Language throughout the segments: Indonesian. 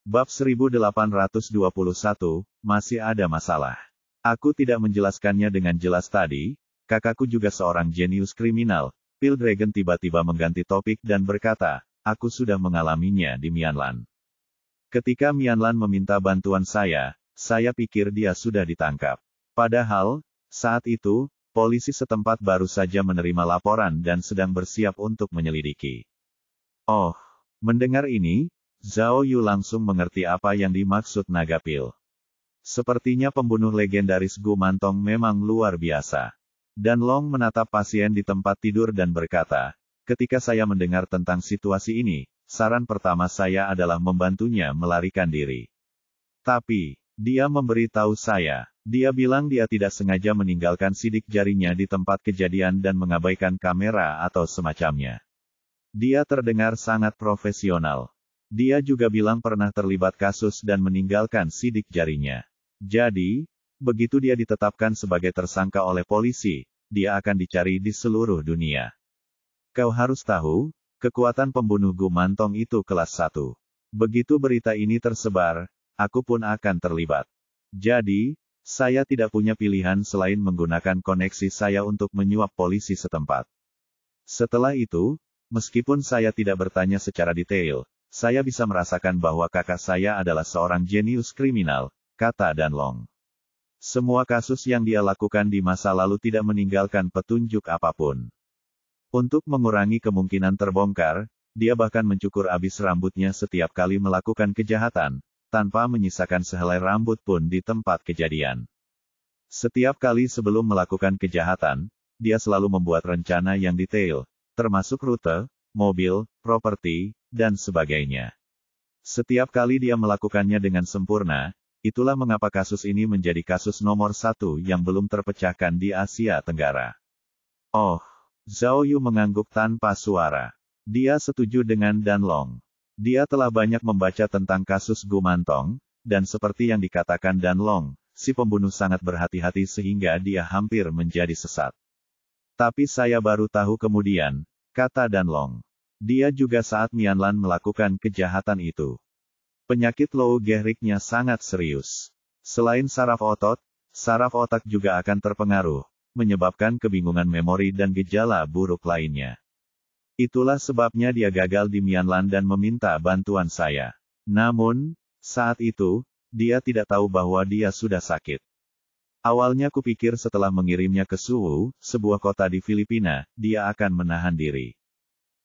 Bab 1821, masih ada masalah. Aku tidak menjelaskannya dengan jelas tadi, kakakku juga seorang jenius kriminal. Pale Dragon tiba-tiba mengganti topik dan berkata, aku sudah mengalaminya di Mianlan. Ketika Mianlan meminta bantuan saya pikir dia sudah ditangkap. Padahal, saat itu, polisi setempat baru saja menerima laporan dan sedang bersiap untuk menyelidiki. Oh, mendengar ini, Zhao Yu langsung mengerti apa yang dimaksud naga pil. Sepertinya pembunuh legendaris Gu Mantong memang luar biasa. Dan Long menatap pasien di tempat tidur dan berkata, ketika saya mendengar tentang situasi ini, saran pertama saya adalah membantunya melarikan diri. Tapi, dia memberitahu saya, dia bilang dia tidak sengaja meninggalkan sidik jarinya di tempat kejadian dan mengabaikan kamera atau semacamnya. Dia terdengar sangat profesional. Dia juga bilang pernah terlibat kasus dan meninggalkan sidik jarinya. Jadi, begitu dia ditetapkan sebagai tersangka oleh polisi, dia akan dicari di seluruh dunia. Kau harus tahu, kekuatan pembunuh Gu Mantong itu kelas 1. Begitu berita ini tersebar, aku pun akan terlibat. Jadi, saya tidak punya pilihan selain menggunakan koneksi saya untuk menyuap polisi setempat. Setelah itu, meskipun saya tidak bertanya secara detail, saya bisa merasakan bahwa kakak saya adalah seorang jenius kriminal, kata Dan Long. Semua kasus yang dia lakukan di masa lalu tidak meninggalkan petunjuk apapun. Untuk mengurangi kemungkinan terbongkar, dia bahkan mencukur abis rambutnya setiap kali melakukan kejahatan, tanpa menyisakan sehelai rambut pun di tempat kejadian. Setiap kali sebelum melakukan kejahatan, dia selalu membuat rencana yang detail, termasuk rute, mobil, properti, dan sebagainya. Setiap kali dia melakukannya dengan sempurna, itulah mengapa kasus ini menjadi kasus nomor 1 yang belum terpecahkan di Asia Tenggara. Oh, Zhao Yu mengangguk tanpa suara. Dia setuju dengan Dan Long. Dia telah banyak membaca tentang kasus Gu Mantong, dan seperti yang dikatakan Dan Long, si pembunuh sangat berhati-hati sehingga dia hampir menjadi sesat. Tapi saya baru tahu kemudian, kata Dan Long. Dia juga saat Mianlan melakukan kejahatan itu. Penyakit Lou Gehrignya sangat serius. Selain saraf otak juga akan terpengaruh, menyebabkan kebingungan memori dan gejala buruk lainnya. Itulah sebabnya dia gagal di Mianlan dan meminta bantuan saya. Namun, saat itu, dia tidak tahu bahwa dia sudah sakit. Awalnya kupikir setelah mengirimnya ke Suwu, sebuah kota di Filipina, dia akan menahan diri.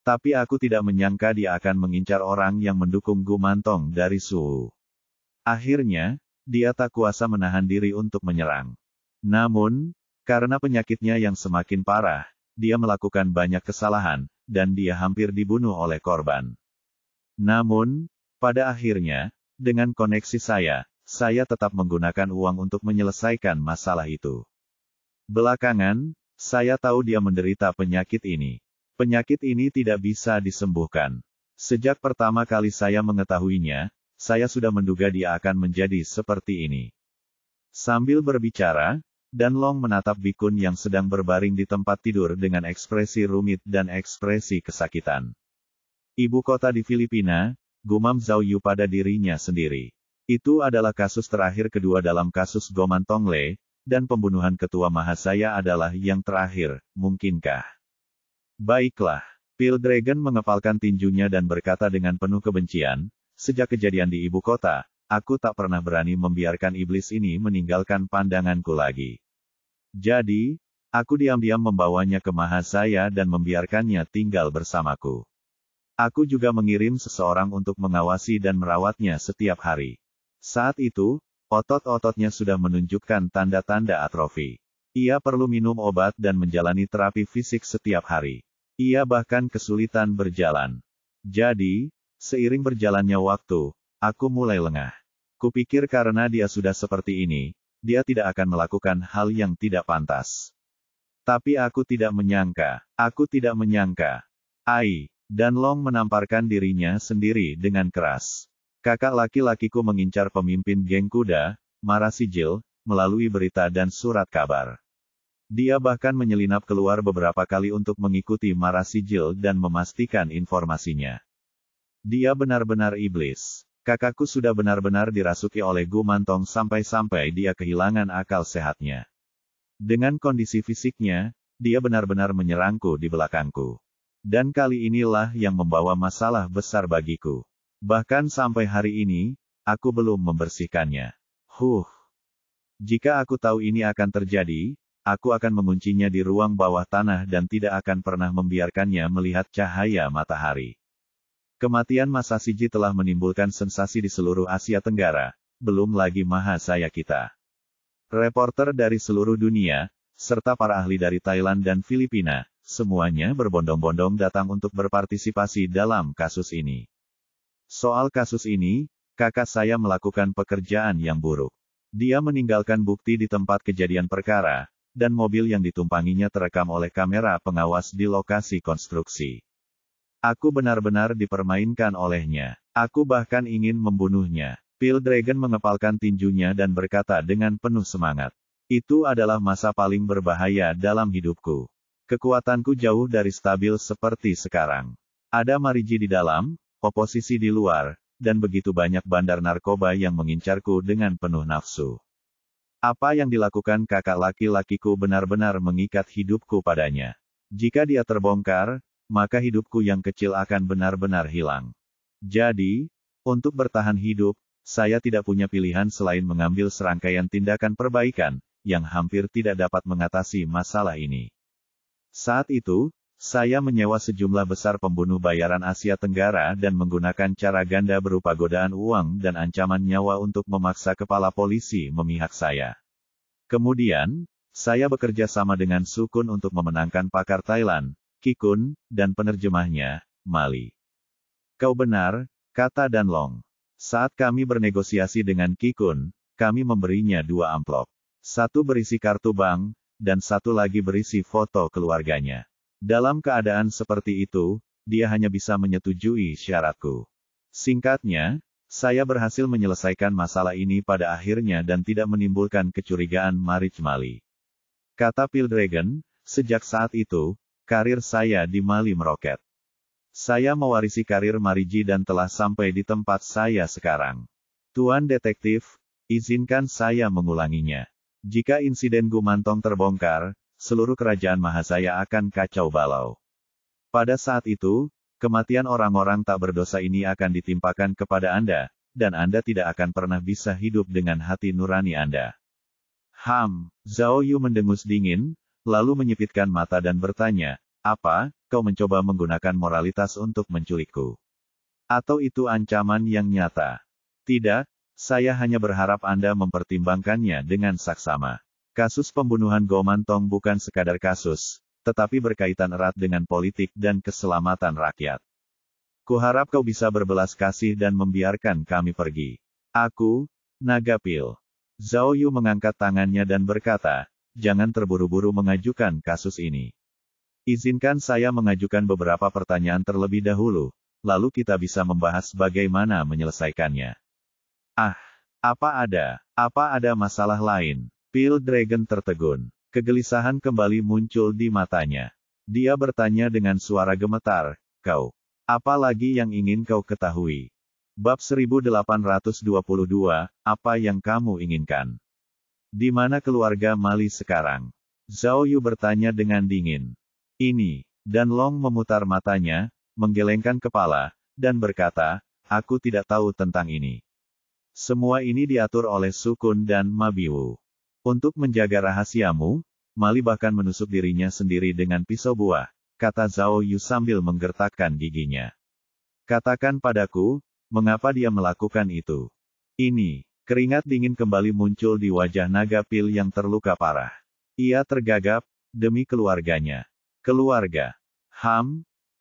Tapi aku tidak menyangka dia akan mengincar orang yang mendukung Gu Mantong dari Suwu. Akhirnya, dia tak kuasa menahan diri untuk menyerang. Namun, karena penyakitnya yang semakin parah, dia melakukan banyak kesalahan, dan dia hampir dibunuh oleh korban. Namun, pada akhirnya, dengan koneksi saya tetap menggunakan uang untuk menyelesaikan masalah itu. Belakangan, saya tahu dia menderita penyakit ini. Penyakit ini tidak bisa disembuhkan. Sejak pertama kali saya mengetahuinya, saya sudah menduga dia akan menjadi seperti ini. Sambil berbicara, Dan Long menatap Bikun yang sedang berbaring di tempat tidur dengan ekspresi rumit dan ekspresi kesakitan. Ibu kota di Filipina, gumam Zhao Yu pada dirinya sendiri. Itu adalah kasus terakhir kedua dalam kasus Gu Mantong Le, dan pembunuhan ketua Mahasaya adalah yang terakhir, mungkinkah? Baiklah, Pale Dragon mengepalkan tinjunya dan berkata dengan penuh kebencian, sejak kejadian di ibu kota, aku tak pernah berani membiarkan iblis ini meninggalkan pandanganku lagi. Jadi, aku diam-diam membawanya ke Mahasaya dan membiarkannya tinggal bersamaku. Aku juga mengirim seseorang untuk mengawasi dan merawatnya setiap hari. Saat itu, otot-ototnya sudah menunjukkan tanda-tanda atrofi. Ia perlu minum obat dan menjalani terapi fisik setiap hari. Ia bahkan kesulitan berjalan. Jadi, seiring berjalannya waktu, aku mulai lengah. Kupikir karena dia sudah seperti ini, dia tidak akan melakukan hal yang tidak pantas. Tapi aku tidak menyangka. Dan Long menamparkan dirinya sendiri dengan keras. Kakak laki-lakiku mengincar pemimpin geng kuda, Mara Sijil, melalui berita dan surat kabar. Dia bahkan menyelinap keluar beberapa kali untuk mengikuti Mara Sijil dan memastikan informasinya. Dia benar-benar iblis. Kakakku sudah benar-benar dirasuki oleh Gu Mantong sampai-sampai dia kehilangan akal sehatnya. Dengan kondisi fisiknya, dia benar-benar menyerangku di belakangku. Dan kali inilah yang membawa masalah besar bagiku. Bahkan sampai hari ini, aku belum membersihkannya. Jika aku tahu ini akan terjadi, aku akan menguncinya di ruang bawah tanah dan tidak akan pernah membiarkannya melihat cahaya matahari. Kematian Masashi telah menimbulkan sensasi di seluruh Asia Tenggara, belum lagi Mahasaya kita. Reporter dari seluruh dunia, serta para ahli dari Thailand dan Filipina, semuanya berbondong-bondong datang untuk berpartisipasi dalam kasus ini. Soal kasus ini, kakak saya melakukan pekerjaan yang buruk. Dia meninggalkan bukti di tempat kejadian perkara, dan mobil yang ditumpanginya terekam oleh kamera pengawas di lokasi konstruksi. Aku benar-benar dipermainkan olehnya. Aku bahkan ingin membunuhnya. Pale Dragon mengepalkan tinjunya dan berkata dengan penuh semangat. Itu adalah masa paling berbahaya dalam hidupku. Kekuatanku jauh dari stabil seperti sekarang. Ada Mariji di dalam, oposisi di luar, dan begitu banyak bandar narkoba yang mengincarku dengan penuh nafsu. Apa yang dilakukan kakak laki-lakiku benar-benar mengikat hidupku padanya. Jika dia terbongkar, maka hidupku yang kecil akan benar-benar hilang. Jadi, untuk bertahan hidup, saya tidak punya pilihan selain mengambil serangkaian tindakan perbaikan, yang hampir tidak dapat mengatasi masalah ini. Saat itu, saya menyewa sejumlah besar pembunuh bayaran Asia Tenggara dan menggunakan cara ganda berupa godaan uang dan ancaman nyawa untuk memaksa kepala polisi memihak saya. Kemudian, saya bekerja sama dengan Sukun untuk memenangkan pakar Thailand, Kikun, dan penerjemahnya, Mali. Kau benar, kata Dan Long. Saat kami bernegosiasi dengan Kikun, kami memberinya 2 amplop. Satu berisi kartu bank, dan satu lagi berisi foto keluarganya. Dalam keadaan seperti itu, dia hanya bisa menyetujui syaratku. Singkatnya, saya berhasil menyelesaikan masalah ini pada akhirnya dan tidak menimbulkan kecurigaan Marij Mali. Kata Pale Dragon, sejak saat itu, karir saya di Mali meroket. Saya mewarisi karir Mariji dan telah sampai di tempat saya sekarang. Tuan Detektif, izinkan saya mengulanginya. Jika insiden Gu Mantong terbongkar, seluruh kerajaan Mahasaya akan kacau balau. Pada saat itu, kematian orang-orang tak berdosa ini akan ditimpakan kepada Anda, dan Anda tidak akan pernah bisa hidup dengan hati nurani Anda. Zhao Yu mendengus dingin, lalu menyipitkan mata dan bertanya, apa, kau mencoba menggunakan moralitas untuk menculikku? Atau itu ancaman yang nyata? Tidak, saya hanya berharap Anda mempertimbangkannya dengan saksama. Kasus pembunuhan Gu Mantong bukan sekadar kasus, tetapi berkaitan erat dengan politik dan keselamatan rakyat. Kuharap kau bisa berbelas kasih dan membiarkan kami pergi. Aku, Naga Pil. Zhao Yu mengangkat tangannya dan berkata, jangan terburu-buru mengajukan kasus ini. Izinkan saya mengajukan beberapa pertanyaan terlebih dahulu, lalu kita bisa membahas bagaimana menyelesaikannya. Apa ada masalah lain? Pale Dragon tertegun. Kegelisahan kembali muncul di matanya. Dia bertanya dengan suara gemetar, kau, apa lagi yang ingin kau ketahui? Bab 1822, apa yang kamu inginkan? Di mana keluarga Mali sekarang? Zhao Yu bertanya dengan dingin. Ini, Dan Long memutar matanya, menggelengkan kepala, dan berkata, aku tidak tahu tentang ini. Semua ini diatur oleh Sukun dan Mabiwu. Untuk menjaga rahasiamu, Mali bahkan menusuk dirinya sendiri dengan pisau buah, kata Zhao Yu sambil menggertakkan giginya. Katakan padaku, mengapa dia melakukan itu? Ini, keringat dingin kembali muncul di wajah Naga Pil yang terluka parah. Ia tergagap, demi keluarganya. Keluarga.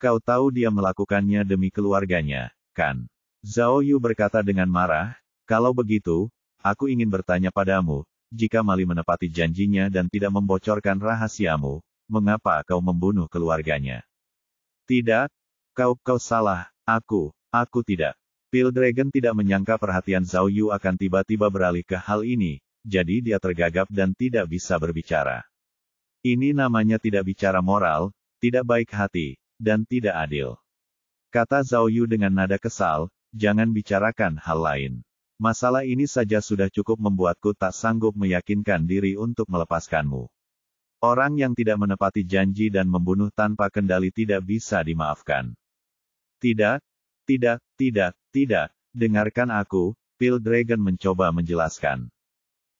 Kau tahu dia melakukannya demi keluarganya, kan? Zhao Yu berkata dengan marah, kalau begitu, aku ingin bertanya padamu, jika Mali menepati janjinya dan tidak membocorkan rahasiamu, mengapa kau membunuh keluarganya? Tidak, kau salah, aku tidak. Pale Dragon tidak menyangka perhatian Zhao Yu akan tiba-tiba beralih ke hal ini, jadi dia tergagap dan tidak bisa berbicara. Ini namanya tidak bicara moral, tidak baik hati, dan tidak adil. Kata Zhao Yu dengan nada kesal, jangan bicarakan hal lain. Masalah ini saja sudah cukup membuatku tak sanggup meyakinkan diri untuk melepaskanmu. Orang yang tidak menepati janji dan membunuh tanpa kendali tidak bisa dimaafkan. Tidak, tidak. Dengarkan aku, Pale Dragon mencoba menjelaskan.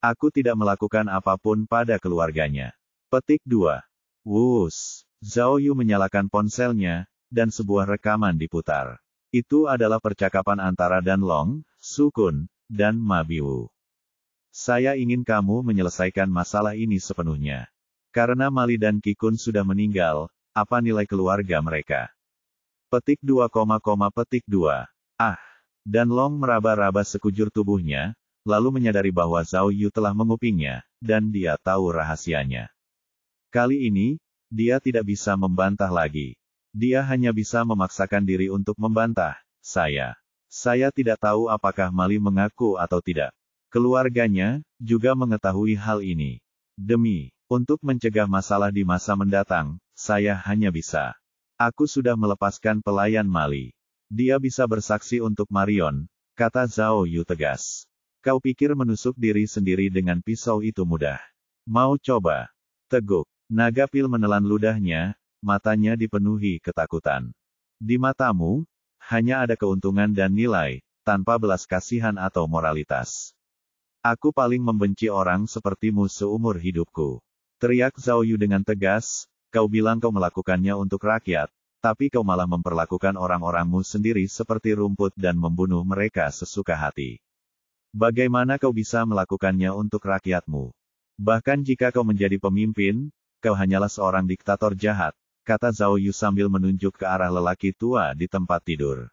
Aku tidak melakukan apapun pada keluarganya. Petik 2. Wus. Zhao Yu menyalakan ponselnya, dan sebuah rekaman diputar. Itu adalah percakapan antara Dan Long, Su Kun, dan Ma Biwu. Saya ingin kamu menyelesaikan masalah ini sepenuhnya. Karena Mali dan Qi Kun sudah meninggal, apa nilai keluarga mereka? Petik 2, petik 2. Dan Long meraba-raba sekujur tubuhnya, lalu menyadari bahwa Zhao Yu telah mengupingnya, dan dia tahu rahasianya. Kali ini, dia tidak bisa membantah lagi. Dia hanya bisa memaksakan diri untuk membantah. Saya tidak tahu apakah Mali mengaku atau tidak. Keluarganya juga mengetahui hal ini. Untuk mencegah masalah di masa mendatang, saya hanya bisa. Aku sudah melepaskan pelayan Mali. Dia bisa bersaksi untuk Marion, kata Zhao Yu tegas. Kau pikir menusuk diri sendiri dengan pisau itu mudah? Mau coba? Teguk. Naga Pil menelan ludahnya, matanya dipenuhi ketakutan. Di matamu, hanya ada keuntungan dan nilai, tanpa belas kasihan atau moralitas. Aku paling membenci orang sepertimu seumur hidupku. Teriak Zhao Yu dengan tegas, kau bilang kau melakukannya untuk rakyat, tapi kau malah memperlakukan orang-orangmu sendiri seperti rumput dan membunuh mereka sesuka hati. Bagaimana kau bisa melakukannya untuk rakyatmu? Bahkan jika kau menjadi pemimpin, kau hanyalah seorang diktator jahat, kata Zhao Yu sambil menunjuk ke arah lelaki tua di tempat tidur.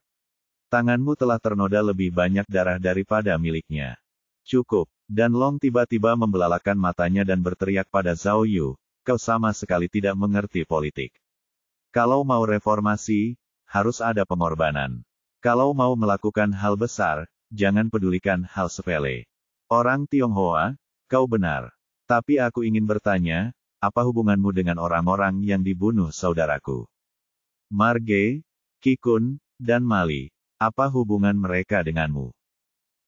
Tanganmu telah ternoda lebih banyak darah daripada miliknya. Cukup. Dan Long tiba-tiba membelalakan matanya dan berteriak pada Zhao Yu, kau sama sekali tidak mengerti politik. Kalau mau reformasi, harus ada pengorbanan. Kalau mau melakukan hal besar, jangan pedulikan hal sepele. Orang Tionghoa, kau benar. Tapi aku ingin bertanya, apa hubunganmu dengan orang-orang yang dibunuh saudaraku? Marge, Qi Kun, dan Mali. Apa hubungan mereka denganmu?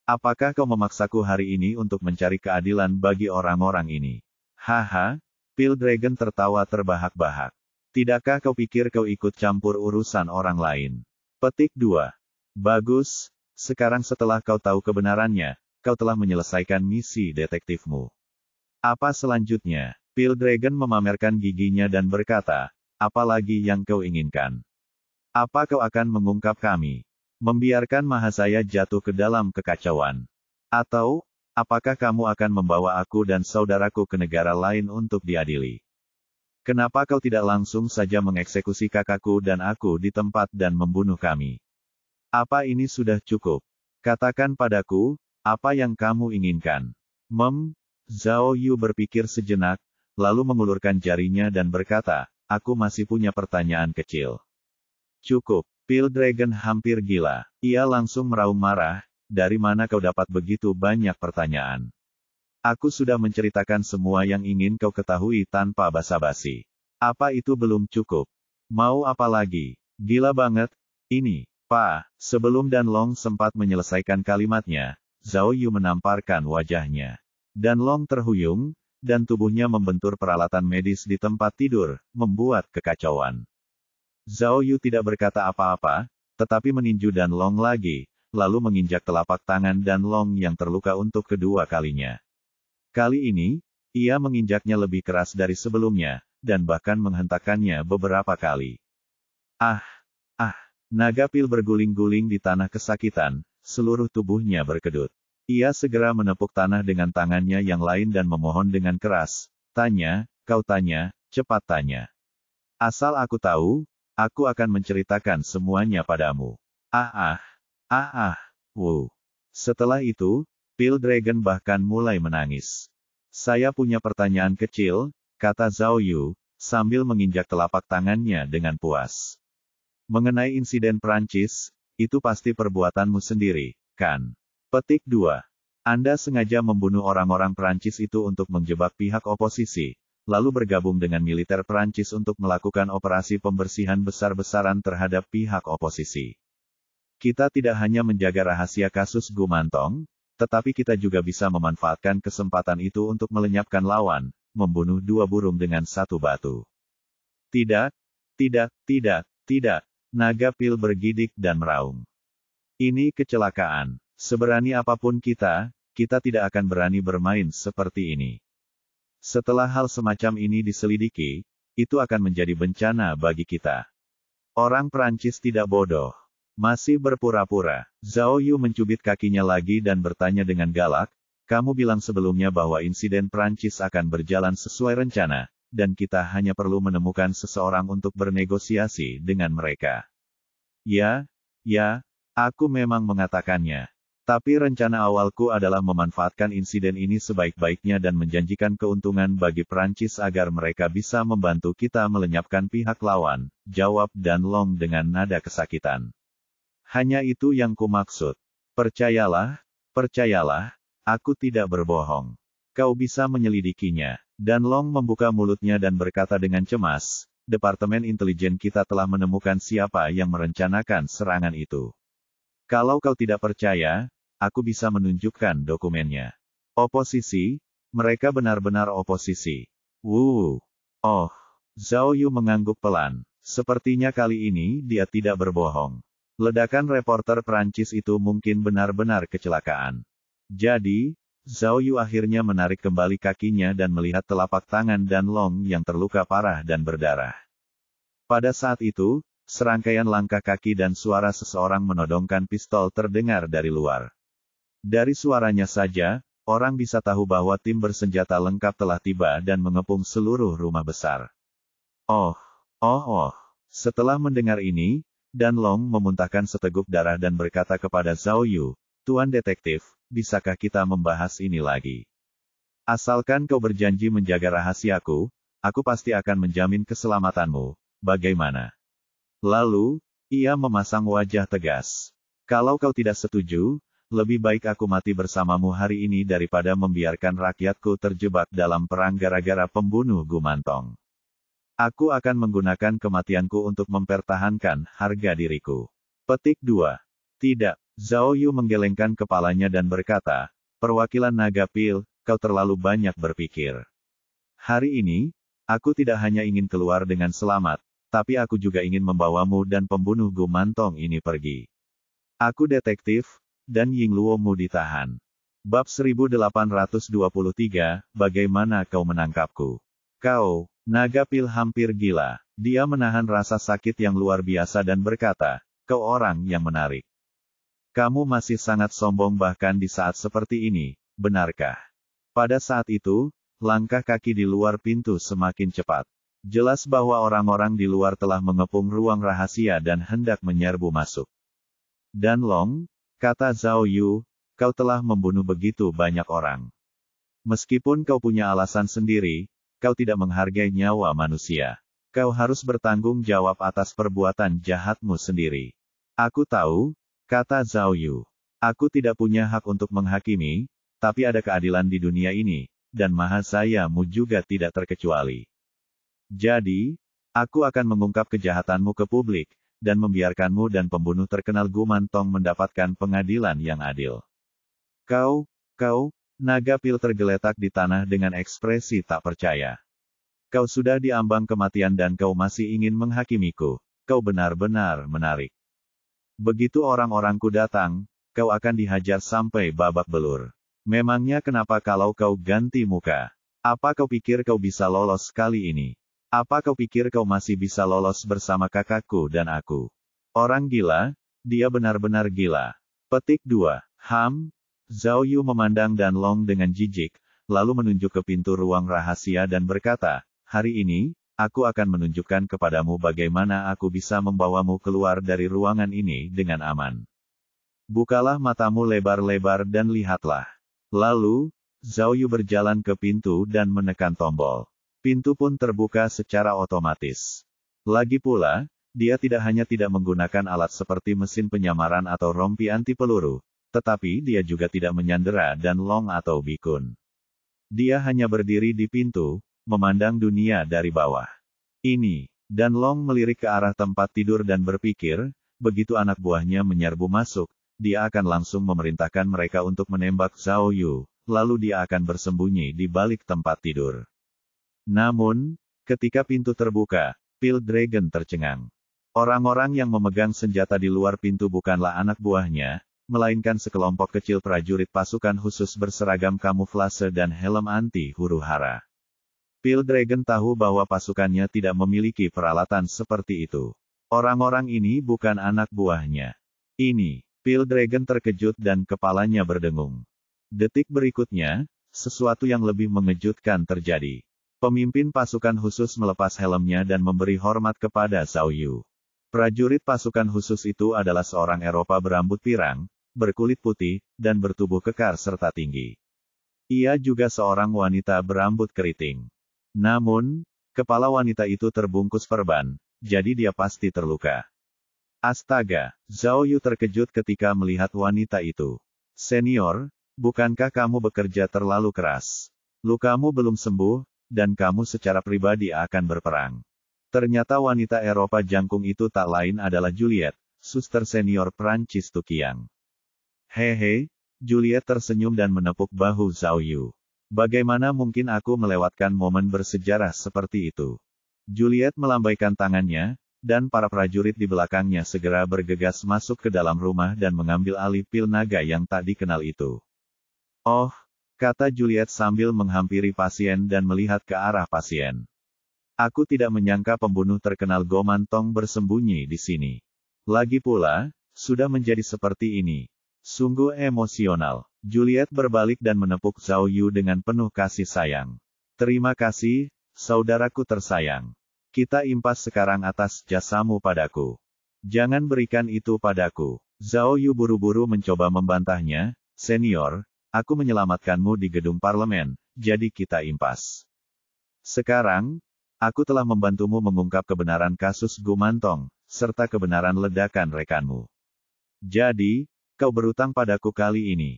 Apakah kau memaksaku hari ini untuk mencari keadilan bagi orang-orang ini? Haha, Pale Dragon tertawa terbahak-bahak. Tidakkah kau pikir kau ikut campur urusan orang lain? Petik 2. Bagus, sekarang setelah kau tahu kebenarannya, kau telah menyelesaikan misi detektifmu. Apa selanjutnya? Pale Dragon memamerkan giginya dan berkata, apa lagi yang kau inginkan? Apa kau akan mengungkap kami? Membiarkan Mahasaya jatuh ke dalam kekacauan? Atau, apakah kamu akan membawa aku dan saudaraku ke negara lain untuk diadili? Kenapa kau tidak langsung saja mengeksekusi kakakku dan aku di tempat dan membunuh kami? Apa ini sudah cukup? Katakan padaku, apa yang kamu inginkan? Zhao Yu berpikir sejenak, lalu mengulurkan jarinya dan berkata, aku masih punya pertanyaan kecil. Cukup. Pale Dragon hampir gila. Ia langsung meraung marah, dari mana kau dapat begitu banyak pertanyaan? Aku sudah menceritakan semua yang ingin kau ketahui tanpa basa-basi. Apa itu belum cukup? Mau apa lagi? Gila banget. Ini, Pak. Sebelum Dan Long sempat menyelesaikan kalimatnya, Zhao Yu menamparkan wajahnya. Dan Long terhuyung, dan tubuhnya membentur peralatan medis di tempat tidur, membuat kekacauan. Zhao Yu tidak berkata apa-apa, tetapi meninju Dan Long lagi, lalu menginjak telapak tangan Dan Long yang terluka untuk kedua kalinya. Kali ini, ia menginjaknya lebih keras dari sebelumnya, dan bahkan menghentakkannya beberapa kali. Naga Pil berguling-guling di tanah kesakitan, seluruh tubuhnya berkedut. Ia segera menepuk tanah dengan tangannya yang lain dan memohon dengan keras, tanya, kau tanya, cepat tanya. Asal aku tahu, aku akan menceritakan semuanya padamu. Setelah itu, Pale Dragon bahkan mulai menangis. Saya punya pertanyaan kecil, kata Zhao Yu, sambil menginjak telapak tangannya dengan puas. Mengenai insiden Prancis, itu pasti perbuatanmu sendiri, kan? Petik 2. Anda sengaja membunuh orang-orang Prancis itu untuk menjebak pihak oposisi, lalu bergabung dengan militer Prancis untuk melakukan operasi pembersihan besar-besaran terhadap pihak oposisi. Kita tidak hanya menjaga rahasia kasus Gumantong, tetapi kita juga bisa memanfaatkan kesempatan itu untuk melenyapkan lawan, membunuh dua burung dengan satu batu. Tidak, tidak, tidak, tidak. Naga Pil bergidik dan meraung. Ini kecelakaan. Seberani apapun kita tidak akan berani bermain seperti ini. Setelah hal semacam ini diselidiki, itu akan menjadi bencana bagi kita. Orang Prancis tidak bodoh. Masih berpura-pura. Zhao Yu mencubit kakinya lagi dan bertanya dengan galak, kamu bilang sebelumnya bahwa insiden Prancis akan berjalan sesuai rencana, dan kita hanya perlu menemukan seseorang untuk bernegosiasi dengan mereka. Ya, aku memang mengatakannya. Tapi rencana awalku adalah memanfaatkan insiden ini sebaik-baiknya dan menjanjikan keuntungan bagi Prancis agar mereka bisa membantu kita melenyapkan pihak lawan, jawab Dan Long dengan nada kesakitan. Hanya itu yang kumaksud. Percayalah, aku tidak berbohong. Kau bisa menyelidikinya. Dan Long membuka mulutnya dan berkata dengan cemas, Departemen Intelijen kita telah menemukan siapa yang merencanakan serangan itu. Kalau kau tidak percaya, aku bisa menunjukkan dokumennya. Oposisi? Mereka benar-benar oposisi. Oh, Zhao Yu mengangguk pelan. Sepertinya kali ini dia tidak berbohong. Ledakan reporter Prancis itu mungkin benar-benar kecelakaan. Jadi, Zhao Yu akhirnya menarik kembali kakinya dan melihat telapak tangan Dan Long yang terluka parah dan berdarah. Pada saat itu, serangkaian langkah kaki dan suara seseorang menodongkan pistol terdengar dari luar. Dari suaranya saja, orang bisa tahu bahwa tim bersenjata lengkap telah tiba dan mengepung seluruh rumah besar. Setelah mendengar ini, Dan Long memuntahkan seteguk darah dan berkata kepada Zhao Yu, Tuan Detektif, bisakah kita membahas ini lagi? Asalkan kau berjanji menjaga rahasiaku, aku pasti akan menjamin keselamatanmu, bagaimana? Lalu, ia memasang wajah tegas. Kalau kau tidak setuju, lebih baik aku mati bersamamu hari ini daripada membiarkan rakyatku terjebak dalam perang gara-gara pembunuh Gumantong. Aku akan menggunakan kematianku untuk mempertahankan harga diriku. Petik 2. Tidak. Zhao Yu menggelengkan kepalanya dan berkata, perwakilan Naga Pil, kau terlalu banyak berpikir. Hari ini, aku tidak hanya ingin keluar dengan selamat, tapi aku juga ingin membawamu dan pembunuh Gumantong ini pergi. Aku detektif, dan Ying Luomu ditahan. Bab 1823, bagaimana kau menangkapku? Kau, Naga Pil hampir gila. Dia menahan rasa sakit yang luar biasa dan berkata, kau orang yang menarik. Kamu masih sangat sombong bahkan di saat seperti ini, benarkah? Pada saat itu, langkah kaki di luar pintu semakin cepat. Jelas bahwa orang-orang di luar telah mengepung ruang rahasia dan hendak menyerbu masuk. Dan Long, kata Zhao Yu, kau telah membunuh begitu banyak orang. Meskipun kau punya alasan sendiri, kau tidak menghargai nyawa manusia. Kau harus bertanggung jawab atas perbuatan jahatmu sendiri. Aku tahu, kata Zhao Yu. Aku tidak punya hak untuk menghakimi, tapi ada keadilan di dunia ini, dan mahazayamu juga tidak terkecuali. Jadi, aku akan mengungkap kejahatanmu ke publik, dan membiarkanmu dan pembunuh terkenal Gumantong mendapatkan pengadilan yang adil. Kau, Naga Pil tergeletak di tanah dengan ekspresi tak percaya. Kau sudah diambang kematian dan kau masih ingin menghakimiku. Kau benar-benar menarik. Begitu orang-orangku datang, kau akan dihajar sampai babak belur. Memangnya kenapa kalau kau ganti muka? Apa kau pikir kau bisa lolos kali ini? Apa kau pikir kau masih bisa lolos bersama kakakku dan aku? Orang gila, dia benar-benar gila. Petik 2. Zhao Yu memandang Dan Long dengan jijik, lalu menunjuk ke pintu ruang rahasia dan berkata, hari ini, aku akan menunjukkan kepadamu bagaimana aku bisa membawamu keluar dari ruangan ini dengan aman. Bukalah matamu lebar-lebar dan lihatlah. Lalu, Zhao Yu berjalan ke pintu dan menekan tombol. Pintu pun terbuka secara otomatis. Lagi pula, dia tidak hanya tidak menggunakan alat seperti mesin penyamaran atau rompi anti peluru, tetapi dia juga tidak menyandera Dan Long atau Bikun. Dia hanya berdiri di pintu, memandang dunia dari bawah. Dan Long melirik ke arah tempat tidur dan berpikir, begitu anak buahnya menyerbu masuk, dia akan langsung memerintahkan mereka untuk menembak Zhao Yu, lalu dia akan bersembunyi di balik tempat tidur. Namun, ketika pintu terbuka, Pale Dragon tercengang. Orang-orang yang memegang senjata di luar pintu bukanlah anak buahnya, melainkan sekelompok kecil prajurit pasukan khusus berseragam kamuflase dan helm anti huru-hara. Pale Dragon tahu bahwa pasukannya tidak memiliki peralatan seperti itu. Orang-orang ini bukan anak buahnya. Ini, Pale Dragon terkejut dan kepalanya berdengung. Detik berikutnya, sesuatu yang lebih mengejutkan terjadi. Pemimpin pasukan khusus melepas helmnya dan memberi hormat kepada Zhao Yu. Prajurit pasukan khusus itu adalah seorang Eropa berambut pirang, berkulit putih, dan bertubuh kekar serta tinggi. Ia juga seorang wanita berambut keriting. Namun, kepala wanita itu terbungkus perban, jadi dia pasti terluka. Astaga, Zhao Yu terkejut ketika melihat wanita itu. Senior, bukankah kamu bekerja terlalu keras? Lukamu belum sembuh, dan kamu secara pribadi akan berperang. Ternyata wanita Eropa jangkung itu tak lain adalah Juliet, suster senior Prancis Tukiang. Hehe, Juliet tersenyum dan menepuk bahu Zhao Yu. Bagaimana mungkin aku melewatkan momen bersejarah seperti itu? Juliet melambaikan tangannya, dan para prajurit di belakangnya segera bergegas masuk ke dalam rumah dan mengambil alih pil naga yang tak dikenal itu. Oh, kata Juliet sambil menghampiri pasien dan melihat ke arah pasien. Aku tidak menyangka pembunuh terkenal Gomantong bersembunyi di sini. Lagi pula, sudah menjadi seperti ini. Sungguh emosional. Juliet berbalik dan menepuk Zhao Yu dengan penuh kasih sayang. Terima kasih, saudaraku tersayang. Kita impas sekarang atas jasamu padaku. Jangan berikan itu padaku. Zhao Yu buru-buru mencoba membantahnya, senior, aku menyelamatkanmu di gedung parlemen, jadi kita impas. Sekarang, aku telah membantumu mengungkap kebenaran kasus Gumantong, serta kebenaran ledakan rekanmu. Jadi, kau berutang padaku kali ini.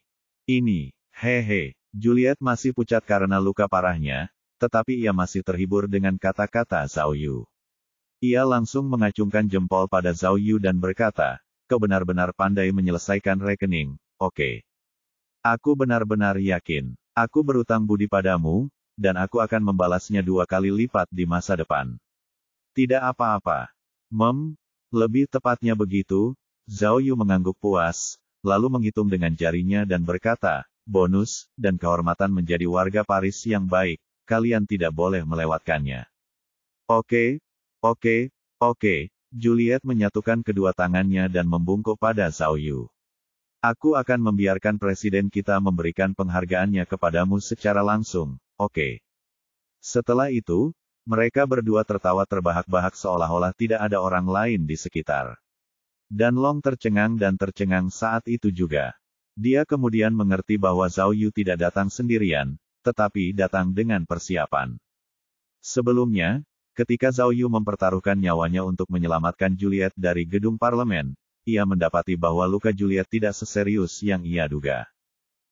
Ini, hehe, Juliet masih pucat karena luka parahnya, tetapi ia masih terhibur dengan kata-kata Zhao Yu. Ia langsung mengacungkan jempol pada Zhao Yu dan berkata, kau benar-benar pandai menyelesaikan rekening, oke. Aku benar-benar yakin, aku berutang budi padamu, dan aku akan membalasnya 2 kali lipat di masa depan. Tidak apa-apa. Lebih tepatnya begitu, Zhao Yu mengangguk puas, lalu menghitung dengan jarinya dan berkata, bonus, dan kehormatan menjadi warga Paris yang baik, kalian tidak boleh melewatkannya. Oke, Juliet menyatukan kedua tangannya dan membungkuk pada Zhao Yu. Aku akan membiarkan presiden kita memberikan penghargaannya kepadamu secara langsung, oke. Setelah itu, mereka berdua tertawa terbahak-bahak seolah-olah tidak ada orang lain di sekitar. Dan Long tercengang dan tercengang saat itu juga. Dia kemudian mengerti bahwa Zhao Yu tidak datang sendirian, tetapi datang dengan persiapan. Sebelumnya, ketika Zhao Yu mempertaruhkan nyawanya untuk menyelamatkan Juliet dari gedung parlemen, ia mendapati bahwa luka Juliet tidak seserius yang ia duga.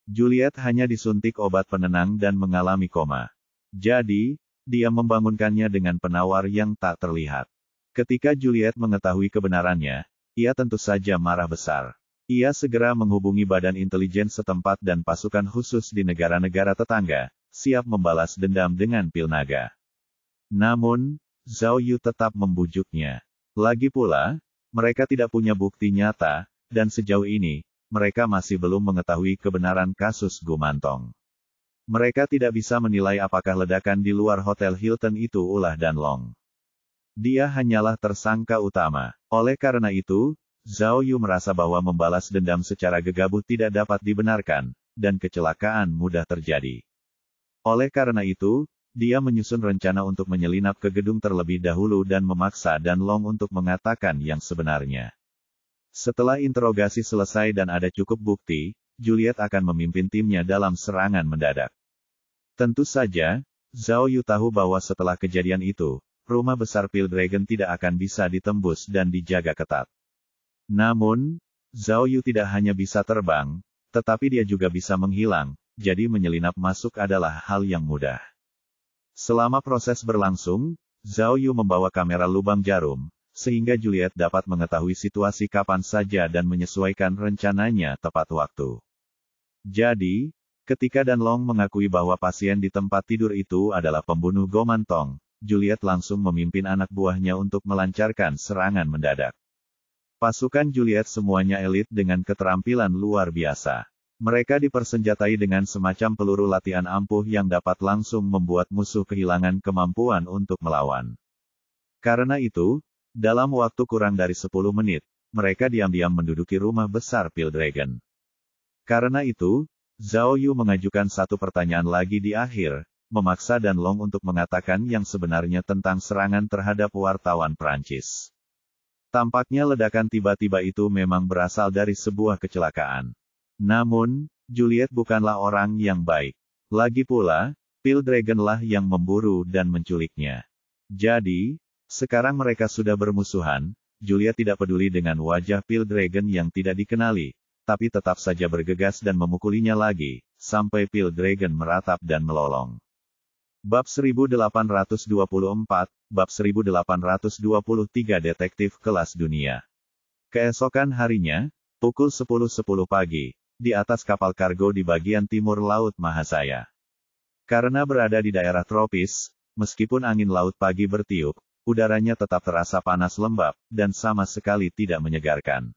Juliet hanya disuntik obat penenang dan mengalami koma. Jadi, dia membangunkannya dengan penawar yang tak terlihat. Ketika Juliet mengetahui kebenarannya, ia tentu saja marah besar. Ia segera menghubungi badan intelijen setempat dan pasukan khusus di negara-negara tetangga, siap membalas dendam dengan pil naga. Namun, Zhao Yu tetap membujuknya. Lagi pula, mereka tidak punya bukti nyata, dan sejauh ini, mereka masih belum mengetahui kebenaran kasus Gumantong. Mereka tidak bisa menilai apakah ledakan di luar Hotel Hilton itu ulah dan Long. Dia hanyalah tersangka utama. Oleh karena itu, Zhao Yu merasa bahwa membalas dendam secara gegabah tidak dapat dibenarkan, dan kecelakaan mudah terjadi. Oleh karena itu, dia menyusun rencana untuk menyelinap ke gedung terlebih dahulu dan memaksa Dan Long untuk mengatakan yang sebenarnya. Setelah interogasi selesai dan ada cukup bukti, Juliet akan memimpin timnya dalam serangan mendadak. Tentu saja, Zhao Yu tahu bahwa setelah kejadian itu, rumah besar Pale Dragon tidak akan bisa ditembus dan dijaga ketat. Namun, Zhao Yu tidak hanya bisa terbang, tetapi dia juga bisa menghilang, jadi menyelinap masuk adalah hal yang mudah. Selama proses berlangsung, Zhao Yu membawa kamera lubang jarum, sehingga Juliet dapat mengetahui situasi kapan saja dan menyesuaikan rencananya tepat waktu. Jadi, ketika Danlong mengakui bahwa pasien di tempat tidur itu adalah pembunuh Gomantong, Juliet langsung memimpin anak buahnya untuk melancarkan serangan mendadak. Pasukan Juliet semuanya elit dengan keterampilan luar biasa. Mereka dipersenjatai dengan semacam peluru latihan ampuh yang dapat langsung membuat musuh kehilangan kemampuan untuk melawan. Karena itu, dalam waktu kurang dari 10 menit, mereka diam-diam menduduki rumah besar Pildragon. Karena itu, Zhao Yu mengajukan satu pertanyaan lagi di akhir, memaksa Danlong untuk mengatakan yang sebenarnya tentang serangan terhadap wartawan Prancis. Tampaknya ledakan tiba-tiba itu memang berasal dari sebuah kecelakaan. Namun, Juliet bukanlah orang yang baik. Lagi pula, Pildragon lah yang memburu dan menculiknya. Jadi, sekarang mereka sudah bermusuhan. Juliet tidak peduli dengan wajah Pildragon yang tidak dikenali, tapi tetap saja bergegas dan memukulinya lagi, sampai Pildragon meratap dan melolong. Bab 1824, Bab 1823 Detektif Kelas Dunia. Keesokan harinya, pukul 10.10 pagi, di atas kapal kargo di bagian timur Laut Mahasaya. Karena berada di daerah tropis, meskipun angin laut pagi bertiup, udaranya tetap terasa panas lembab, dan sama sekali tidak menyegarkan.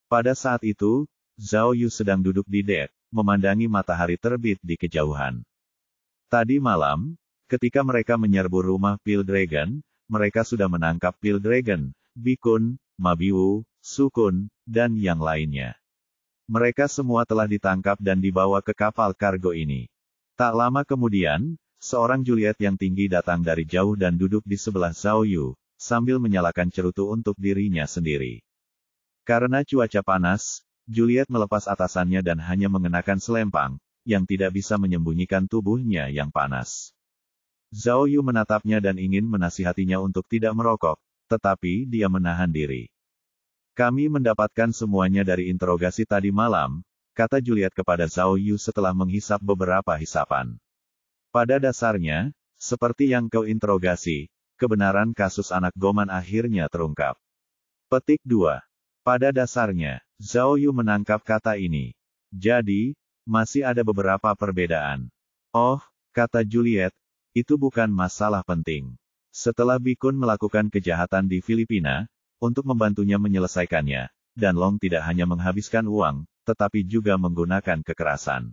Pada saat itu, Zhao Yu sedang duduk di dek, memandangi matahari terbit di kejauhan. Tadi malam, ketika mereka menyerbu rumah Pildragon, mereka sudah menangkap Pildragon, Bikun, Mabiwu, Sukun, dan yang lainnya. Mereka semua telah ditangkap dan dibawa ke kapal kargo ini. Tak lama kemudian, seorang Juliet yang tinggi datang dari jauh dan duduk di sebelah Zhao Yu, sambil menyalakan cerutu untuk dirinya sendiri. Karena cuaca panas, Juliet melepas atasannya dan hanya mengenakan selempang, yang tidak bisa menyembunyikan tubuhnya yang panas. Zhao Yu menatapnya dan ingin menasihatinya untuk tidak merokok, tetapi dia menahan diri. Kami mendapatkan semuanya dari interogasi tadi malam, kata Juliet kepada Zhao Yu setelah menghisap beberapa hisapan. Pada dasarnya, seperti yang kau interogasi, kebenaran kasus anak Goman akhirnya terungkap. Petik 2. Pada dasarnya, Zhao Yu menangkap kata ini. Jadi, masih ada beberapa perbedaan. Oh, kata Juliet, itu bukan masalah penting. Setelah Bikun melakukan kejahatan di Filipina, untuk membantunya menyelesaikannya, Danlong tidak hanya menghabiskan uang, tetapi juga menggunakan kekerasan.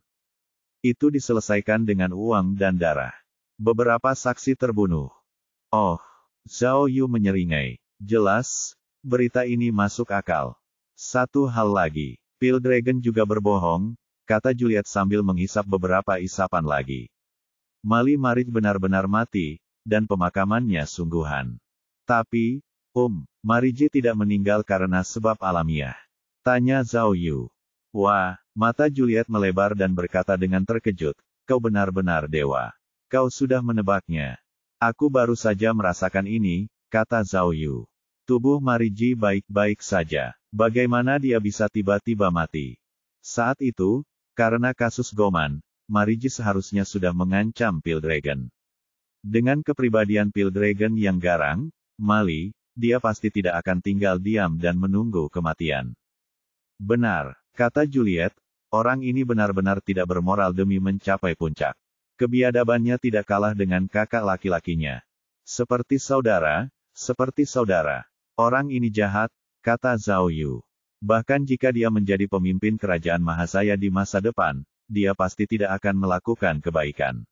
Itu diselesaikan dengan uang dan darah. Beberapa saksi terbunuh. Oh, Zhao Yu menyeringai. Jelas, berita ini masuk akal. Satu hal lagi, Pildragon juga berbohong, kata Juliet sambil menghisap beberapa isapan lagi. Mali Marij benar-benar mati, dan pemakamannya sungguhan. Tapi, Mariji tidak meninggal karena sebab alamiah. Tanya Zhao Yu. Wah, mata Juliet melebar dan berkata dengan terkejut, kau benar-benar dewa. Kau sudah menebaknya. Aku baru saja merasakan ini, kata Zhao Yu. Tubuh Mariji baik-baik saja. Bagaimana dia bisa tiba-tiba mati? Saat itu, karena kasus Goman, Mariji seharusnya sudah mengancam Pildragon. Dengan kepribadian Pildragon yang garang, Mali, dia pasti tidak akan tinggal diam dan menunggu kematian. Benar, kata Juliet, orang ini benar-benar tidak bermoral demi mencapai puncak. Kebiadabannya tidak kalah dengan kakak laki-lakinya. Seperti saudara. Orang ini jahat, kata Zhao Yu. Bahkan jika dia menjadi pemimpin kerajaan Mahasaya di masa depan, dia pasti tidak akan melakukan kebaikan.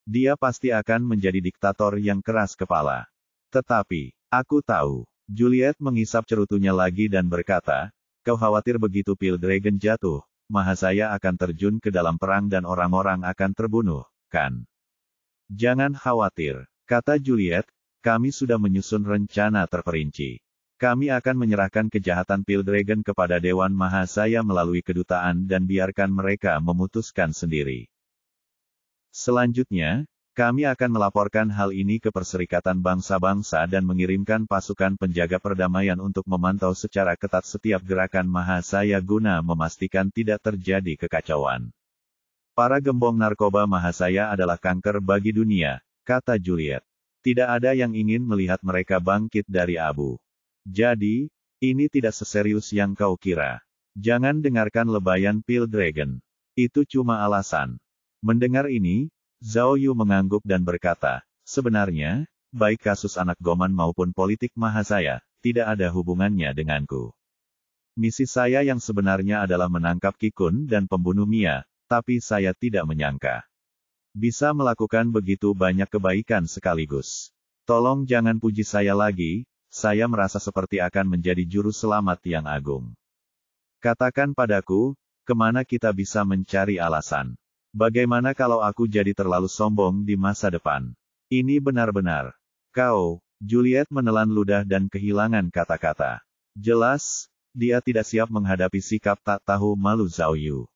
Dia pasti akan menjadi diktator yang keras kepala. Tetapi, aku tahu. Juliet menghisap cerutunya lagi dan berkata, kau khawatir begitu Pildragon jatuh, Mahasaya akan terjun ke dalam perang dan orang-orang akan terbunuh, kan? Jangan khawatir, kata Juliet, kami sudah menyusun rencana terperinci. Kami akan menyerahkan kejahatan Pildragon kepada Dewan Mahasaya melalui kedutaan dan biarkan mereka memutuskan sendiri. Selanjutnya, kami akan melaporkan hal ini ke Perserikatan Bangsa-Bangsa dan mengirimkan pasukan penjaga perdamaian untuk memantau secara ketat setiap gerakan Mahasaya guna memastikan tidak terjadi kekacauan. Para gembong narkoba Mahasaya adalah kanker bagi dunia, kata Juliet. Tidak ada yang ingin melihat mereka bangkit dari abu. Jadi, ini tidak seserius yang kau kira. Jangan dengarkan lebayan Pil Dragon. Itu cuma alasan. Mendengar ini, Zhao Yu mengangguk dan berkata, sebenarnya, baik kasus anak Goman maupun politik Mahazaya, tidak ada hubungannya denganku. Misi saya yang sebenarnya adalah menangkap Kikun dan pembunuh Mia, tapi saya tidak menyangka bisa melakukan begitu banyak kebaikan sekaligus. Tolong jangan puji saya lagi, saya merasa seperti akan menjadi juru selamat yang agung. Katakan padaku, kemana kita bisa mencari alasan? Bagaimana kalau aku jadi terlalu sombong di masa depan? Ini benar-benar. Kau, Juliet menelan ludah dan kehilangan kata-kata. Jelas, dia tidak siap menghadapi sikap tak tahu malu Zhao Yu.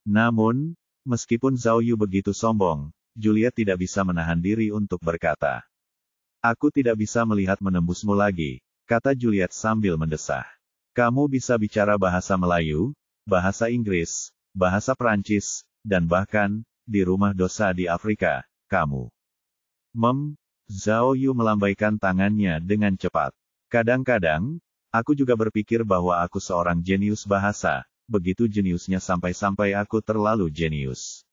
Namun, meskipun Zhao Yu begitu sombong, Juliet tidak bisa menahan diri untuk berkata. Aku tidak bisa melihat menembusmu lagi, kata Juliet sambil mendesah. Kamu bisa bicara bahasa Melayu, bahasa Inggris, bahasa Perancis, dan bahkan, di rumah dosa di Afrika, kamu. Zhao Yu melambaikan tangannya dengan cepat. Kadang-kadang, aku juga berpikir bahwa aku seorang jenius bahasa, begitu jeniusnya sampai-sampai aku terlalu jenius.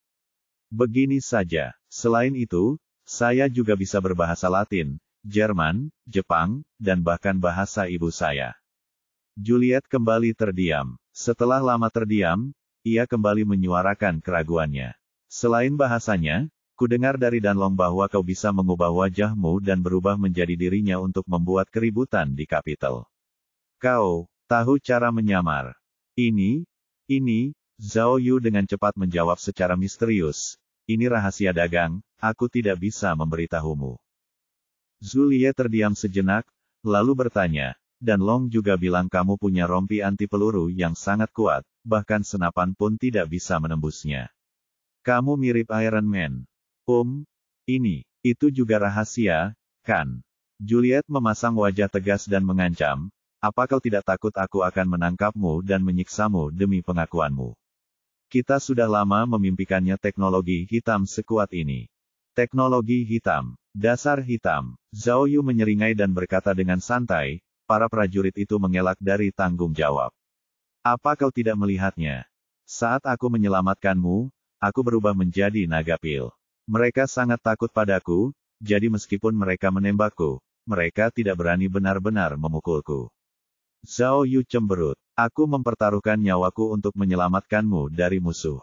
Begini saja, selain itu, saya juga bisa berbahasa Latin, Jerman, Jepang, dan bahkan bahasa ibu saya. Juliet kembali terdiam. Setelah lama terdiam, ia kembali menyuarakan keraguannya. Selain bahasanya, kudengar dari Danlong bahwa kau bisa mengubah wajahmu dan berubah menjadi dirinya untuk membuat keributan di Kapital. Kau tahu cara menyamar. Ini, Zhao Yu dengan cepat menjawab secara misterius. Ini rahasia dagang, aku tidak bisa memberitahumu. Zulie terdiam sejenak, lalu bertanya, Danlong juga bilang kamu punya rompi anti peluru yang sangat kuat, bahkan senapan pun tidak bisa menembusnya. Kamu mirip Iron Man. Itu juga rahasia, kan? Juliet memasang wajah tegas dan mengancam, apa kau tidak takut aku akan menangkapmu dan menyiksamu demi pengakuanmu? Kita sudah lama memimpikannya teknologi hitam sekuat ini. Teknologi hitam, dasar hitam. Zhao Yu menyeringai dan berkata dengan santai, para prajurit itu mengelak dari tanggung jawab. Apa kau tidak melihatnya? Saat aku menyelamatkanmu, aku berubah menjadi naga pil. Mereka sangat takut padaku, jadi meskipun mereka menembakku, mereka tidak berani benar-benar memukulku. Zhao Yu cemberut. Aku mempertaruhkan nyawaku untuk menyelamatkanmu dari musuh.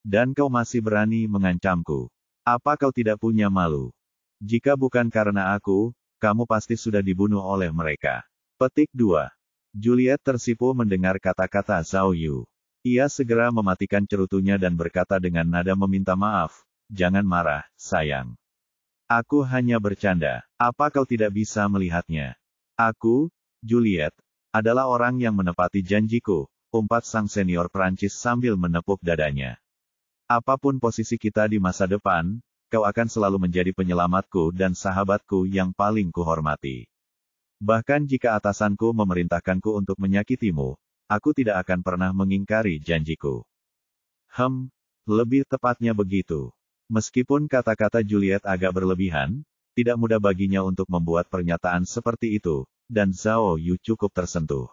Dan kau masih berani mengancamku. Apa kau tidak punya malu? Jika bukan karena aku, kamu pasti sudah dibunuh oleh mereka. Petik 2. Juliet tersipu mendengar kata-kata Zhao Yu. Ia segera mematikan cerutunya dan berkata dengan nada meminta maaf, jangan marah, sayang. Aku hanya bercanda. Apa kau tidak bisa melihatnya? Aku, Juliet, adalah orang yang menepati janjiku, umpat sang senior Prancis sambil menepuk dadanya. Apapun posisi kita di masa depan, kau akan selalu menjadi penyelamatku dan sahabatku yang paling kuhormati. Bahkan jika atasanku memerintahkanku untuk menyakitimu, aku tidak akan pernah mengingkari janjiku. Lebih tepatnya begitu. Meskipun kata-kata Juliet agak berlebihan, tidak mudah baginya untuk membuat pernyataan seperti itu, dan Zhao Yu cukup tersentuh.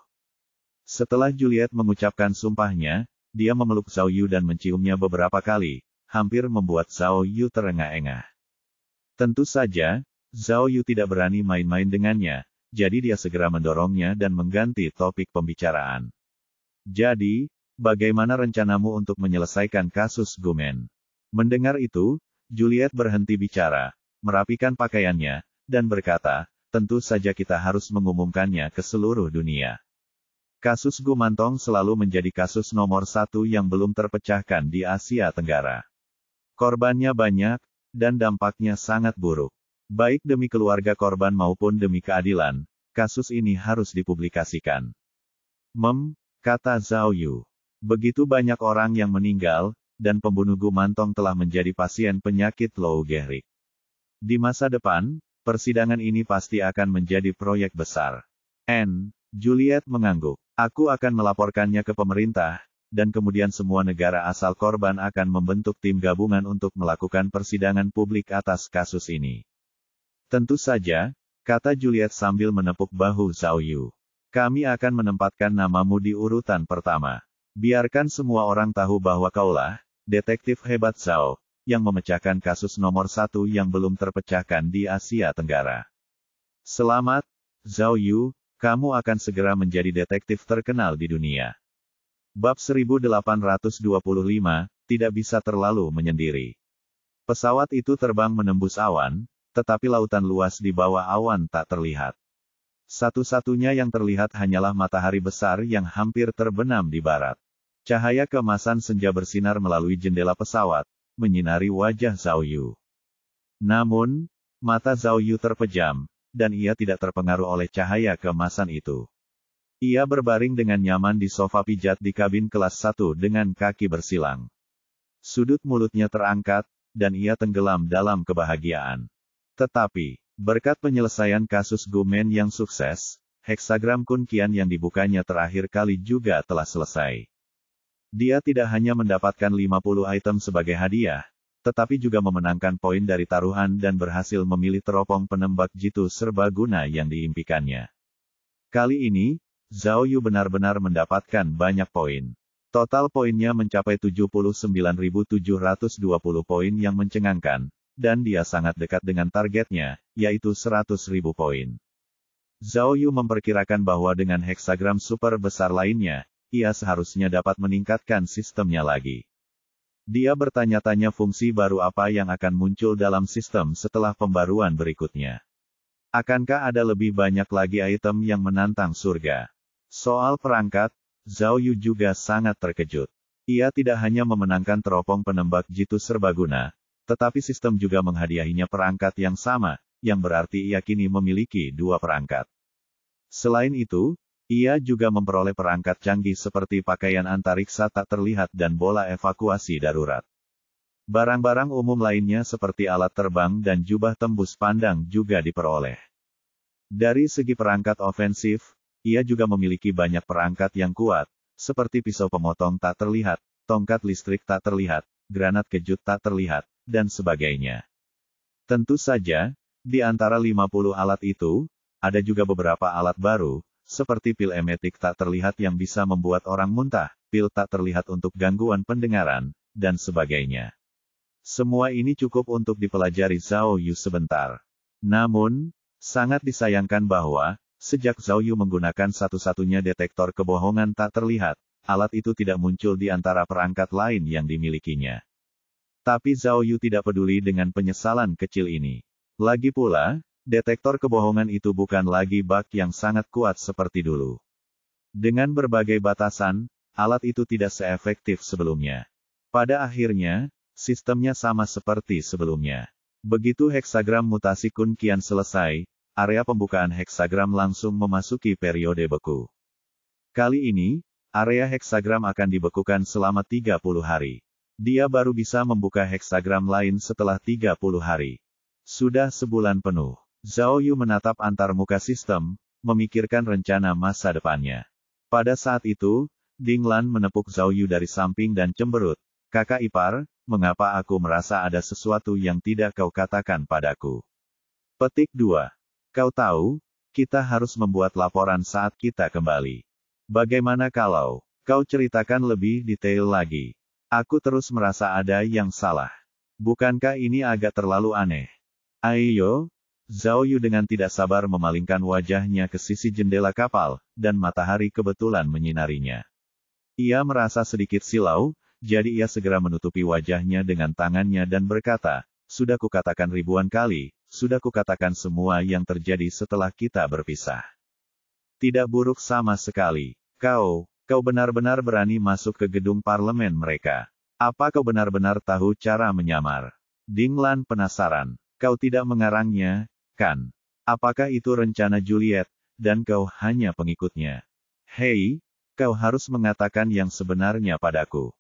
Setelah Juliet mengucapkan sumpahnya, dia memeluk Zhao Yu dan menciumnya beberapa kali, hampir membuat Zhao Yu terengah-engah. Tentu saja, Zhao Yu tidak berani main-main dengannya, jadi dia segera mendorongnya dan mengganti topik pembicaraan. Jadi, bagaimana rencanamu untuk menyelesaikan kasus Gumen? Mendengar itu, Juliet berhenti bicara, merapikan pakaiannya, dan berkata, tentu saja kita harus mengumumkannya ke seluruh dunia. Kasus Gumantong selalu menjadi kasus nomor 1 yang belum terpecahkan di Asia Tenggara. Korbannya banyak, dan dampaknya sangat buruk. Baik demi keluarga korban maupun demi keadilan, kasus ini harus dipublikasikan. Kata Zhao Yu. Begitu banyak orang yang meninggal, dan pembunuh Gumantong telah menjadi pasien penyakit Lou Gehrig. Di masa depan, persidangan ini pasti akan menjadi proyek besar. Juliet mengangguk. Aku akan melaporkannya ke pemerintah, dan kemudian semua negara asal korban akan membentuk tim gabungan untuk melakukan persidangan publik atas kasus ini. Tentu saja, kata Juliet sambil menepuk bahu Zhao Yu. Kami akan menempatkan namamu di urutan pertama. Biarkan semua orang tahu bahwa kaulah, detektif hebat Zhao, yang memecahkan kasus nomor 1 yang belum terpecahkan di Asia Tenggara. Selamat, Zhao Yu, kamu akan segera menjadi detektif terkenal di dunia. Bab 1825, tidak bisa terlalu menyendiri. Pesawat itu terbang menembus awan, tetapi lautan luas di bawah awan tak terlihat. Satu-satunya yang terlihat hanyalah matahari besar yang hampir terbenam di barat. Cahaya keemasan senja bersinar melalui jendela pesawat, menyinari wajah Zhao Yu. Namun, mata Zhao Yu terpejam, dan ia tidak terpengaruh oleh cahaya keemasan itu. Ia berbaring dengan nyaman di sofa pijat di kabin kelas 1 dengan kaki bersilang. Sudut mulutnya terangkat, dan ia tenggelam dalam kebahagiaan. Tetapi, berkat penyelesaian kasus Gumen yang sukses, heksagram Kunqian yang dibukanya terakhir kali juga telah selesai. Dia tidak hanya mendapatkan 50 item sebagai hadiah, tetapi juga memenangkan poin dari taruhan dan berhasil memilih teropong penembak jitu serbaguna yang diimpikannya. Kali ini, Zhao Yu benar-benar mendapatkan banyak poin. Total poinnya mencapai 79.720 poin yang mencengangkan, dan dia sangat dekat dengan targetnya, yaitu 100.000 poin. Zhao Yu memperkirakan bahwa dengan heksagram super besar lainnya, ia seharusnya dapat meningkatkan sistemnya lagi. Dia bertanya-tanya fungsi baru apa yang akan muncul dalam sistem setelah pembaruan berikutnya. Akankah ada lebih banyak lagi item yang menantang surga? Soal perangkat, Zhao Yu juga sangat terkejut. Ia tidak hanya memenangkan teropong penembak jitu serbaguna, tetapi sistem juga menghadiahinya perangkat yang sama, yang berarti ia kini memiliki 2 perangkat. Selain itu, ia juga memperoleh perangkat canggih seperti pakaian antariksa tak terlihat dan bola evakuasi darurat. Barang-barang umum lainnya seperti alat terbang dan jubah tembus pandang juga diperoleh. Dari segi perangkat ofensif, ia juga memiliki banyak perangkat yang kuat, seperti pisau pemotong tak terlihat, tongkat listrik tak terlihat, granat kejut tak terlihat, dan sebagainya. Tentu saja, di antara 50 alat itu, ada juga beberapa alat baru, seperti pil emetik tak terlihat yang bisa membuat orang muntah, pil tak terlihat untuk gangguan pendengaran, dan sebagainya. Semua ini cukup untuk dipelajari Zhao Yu sebentar. Namun, sangat disayangkan bahwa, sejak Zhao Yu menggunakan satu-satunya detektor kebohongan tak terlihat, alat itu tidak muncul di antara perangkat lain yang dimilikinya. Tapi Zhao Yu tidak peduli dengan penyesalan kecil ini. Lagi pula, detektor kebohongan itu bukan lagi bug yang sangat kuat seperti dulu. Dengan berbagai batasan, alat itu tidak seefektif sebelumnya. Pada akhirnya, sistemnya sama seperti sebelumnya. Begitu heksagram mutasi Kunqian selesai, area pembukaan heksagram langsung memasuki periode beku. Kali ini, area heksagram akan dibekukan selama 30 hari. Dia baru bisa membuka heksagram lain setelah 30 hari. Sudah sebulan penuh. Zhao Yu menatap antarmuka sistem, memikirkan rencana masa depannya. Pada saat itu, Ding Lan menepuk Zhao Yu dari samping dan cemberut. Kakak ipar, mengapa aku merasa ada sesuatu yang tidak kau katakan padaku? Petik 2. Kau tahu, kita harus membuat laporan saat kita kembali. Bagaimana kalau kau ceritakan lebih detail lagi? Aku terus merasa ada yang salah. Bukankah ini agak terlalu aneh? Ayo, Zhao Yu dengan tidak sabar memalingkan wajahnya ke sisi jendela kapal, dan matahari kebetulan menyinarinya. Ia merasa sedikit silau, jadi ia segera menutupi wajahnya dengan tangannya dan berkata, sudah kukatakan ribuan kali, sudah kukatakan semua yang terjadi setelah kita berpisah. Tidak buruk sama sekali. Kau benar-benar berani masuk ke gedung parlemen mereka. Apa kau benar-benar tahu cara menyamar? Ding Lan penasaran. Kau tidak mengarangnya, kan? Apakah itu rencana Juliet, dan kau hanya pengikutnya? Hei, kau harus mengatakan yang sebenarnya padaku.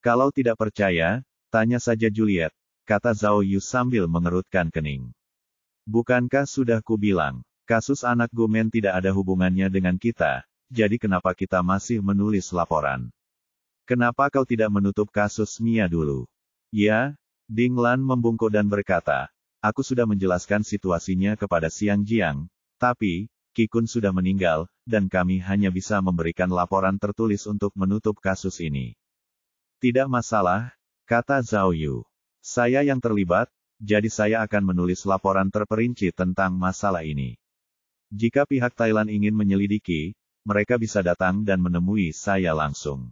Kalau tidak percaya, tanya saja Juliet, kata Zhao Yu sambil mengerutkan kening. Bukankah sudah kubilang, kasus anak Gumen tidak ada hubungannya dengan kita, jadi kenapa kita masih menulis laporan? Kenapa kau tidak menutup kasus Mia dulu? Ya, Ding Lan membungkuk dan berkata, aku sudah menjelaskan situasinya kepada Xiang Jiang, tapi, Qi-kun sudah meninggal, dan kami hanya bisa memberikan laporan tertulis untuk menutup kasus ini. Tidak masalah, kata Zhao Yu. Saya yang terlibat, jadi saya akan menulis laporan terperinci tentang masalah ini. Jika pihak Thailand ingin menyelidiki, mereka bisa datang dan menemui saya langsung.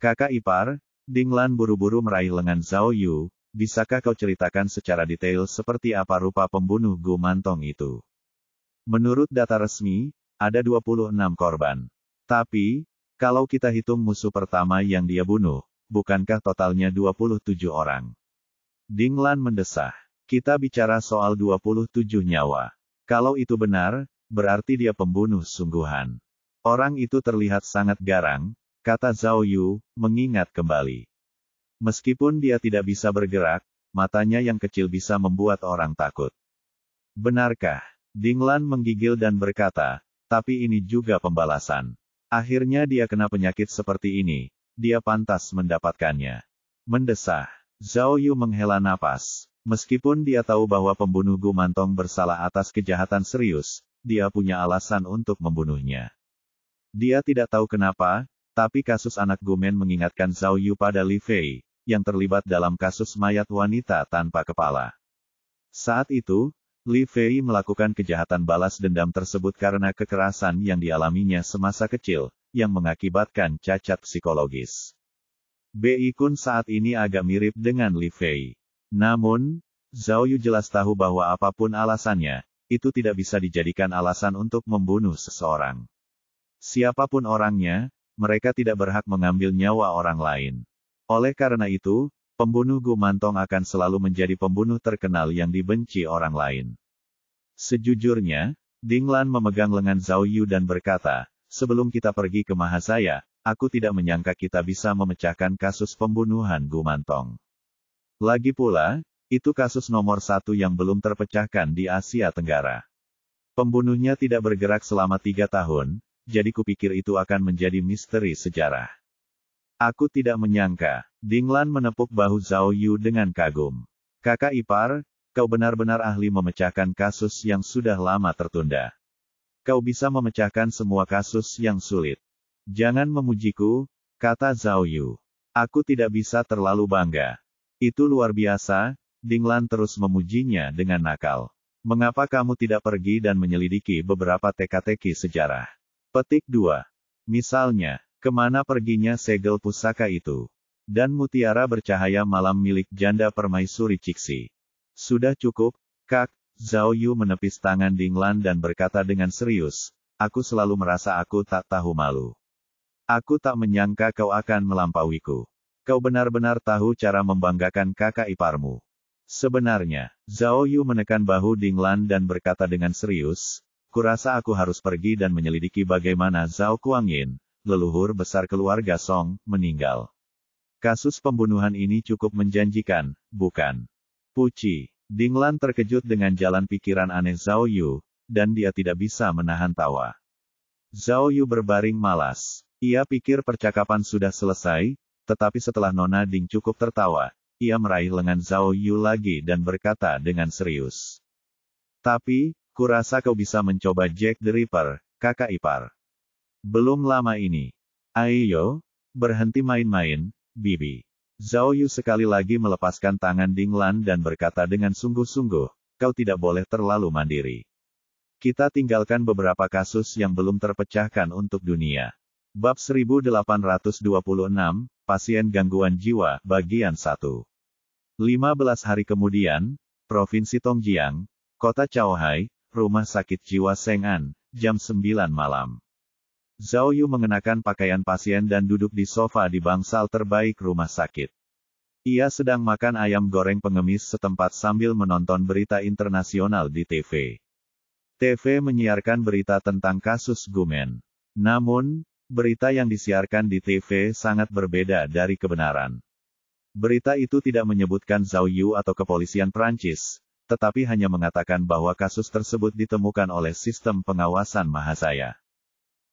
Kakak ipar, Dinglan buru-buru meraih lengan Zhao Yu, bisakah kau ceritakan secara detail seperti apa rupa pembunuh Gu Mantong itu? Menurut data resmi, ada 26 korban. Tapi, kalau kita hitung musuh pertama yang dia bunuh, bukankah totalnya 27 orang? Dinglan mendesah. Kita bicara soal 27 nyawa. Kalau itu benar, berarti dia pembunuh sungguhan. Orang itu terlihat sangat garang, kata Zhao Yu, mengingat kembali. Meskipun dia tidak bisa bergerak, matanya yang kecil bisa membuat orang takut. Benarkah? Dinglan menggigil dan berkata, tapi ini juga pembalasan. Akhirnya dia kena penyakit seperti ini, dia pantas mendapatkannya. Mendesah. Zhao Yu menghela napas. Meskipun dia tahu bahwa pembunuh Gu Mantong bersalah atas kejahatan serius, dia punya alasan untuk membunuhnya. Dia tidak tahu kenapa, tapi kasus anak Gumen mengingatkan Zhao Yu pada Li Fei, yang terlibat dalam kasus mayat wanita tanpa kepala. Saat itu, Li Fei melakukan kejahatan balas dendam tersebut karena kekerasan yang dialaminya semasa kecil, yang mengakibatkan cacat psikologis. Bi Kun saat ini agak mirip dengan Li Fei. Namun, Zhao Yu jelas tahu bahwa apapun alasannya, itu tidak bisa dijadikan alasan untuk membunuh seseorang. Siapapun orangnya, mereka tidak berhak mengambil nyawa orang lain. Oleh karena itu, pembunuh Gu Mantong akan selalu menjadi pembunuh terkenal yang dibenci orang lain. Sejujurnya, Dinglan memegang lengan Zhao Yu dan berkata, sebelum kita pergi ke Mahasaya, aku tidak menyangka kita bisa memecahkan kasus pembunuhan Gu Mantong. Lagi pula, itu kasus nomor 1 yang belum terpecahkan di Asia Tenggara. Pembunuhnya tidak bergerak selama 3 tahun, jadi kupikir itu akan menjadi misteri sejarah. Aku tidak menyangka. Dinglan menepuk bahu Zhao Yu dengan kagum. Kakak ipar, kau benar-benar ahli memecahkan kasus yang sudah lama tertunda. Kau bisa memecahkan semua kasus yang sulit. Jangan memujiku, kata Zhao Yu. Aku tidak bisa terlalu bangga. Itu luar biasa, Dinglan terus memujinya dengan nakal. Mengapa kamu tidak pergi dan menyelidiki beberapa teka-teki sejarah? Petik 2. Misalnya, kemana perginya segel pusaka itu? Dan mutiara bercahaya malam milik janda permaisuri Cixi. Sudah cukup, Kak. Zhao Yu menepis tangan Dinglan dan berkata dengan serius, aku selalu merasa aku tak tahu malu. Aku tak menyangka kau akan melampauiku. Kau benar-benar tahu cara membanggakan kakak iparmu. Sebenarnya, Zhao Yu menekan bahu Dinglan dan berkata dengan serius, kurasa aku harus pergi dan menyelidiki bagaimana Zhao Kuangyin, leluhur besar keluarga Song, meninggal. Kasus pembunuhan ini cukup menjanjikan, bukan? Puci. Dinglan terkejut dengan jalan pikiran aneh Zhao Yu, dan dia tidak bisa menahan tawa. Zhao Yu berbaring malas. Ia pikir percakapan sudah selesai, tetapi setelah Nona Ding cukup tertawa, ia meraih lengan Zhao Yu lagi dan berkata dengan serius. Tapi, kurasa kau bisa mencoba Jack the Ripper, kakak ipar. Belum lama ini. Ayo, berhenti main-main, Bibi. Zhao Yu sekali lagi melepaskan tangan Dinglan dan berkata dengan sungguh-sungguh, kau tidak boleh terlalu mandiri. Kita tinggalkan beberapa kasus yang belum terpecahkan untuk dunia. Bab 1826, Pasien Gangguan Jiwa, Bagian 1. 15 hari kemudian, Provinsi Tongjiang, Kota Chaohai, Rumah Sakit Jiwa Seng'an, jam 9 malam. Zhao Yu mengenakan pakaian pasien dan duduk di sofa di bangsal terbaik rumah sakit. Ia sedang makan ayam goreng pengemis setempat sambil menonton berita internasional di TV. TV menyiarkan berita tentang kasus Gumen. Namun, berita yang disiarkan di TV sangat berbeda dari kebenaran. Berita itu tidak menyebutkan Zhao Yu atau kepolisian Prancis, tetapi hanya mengatakan bahwa kasus tersebut ditemukan oleh sistem pengawasan Mahasaya.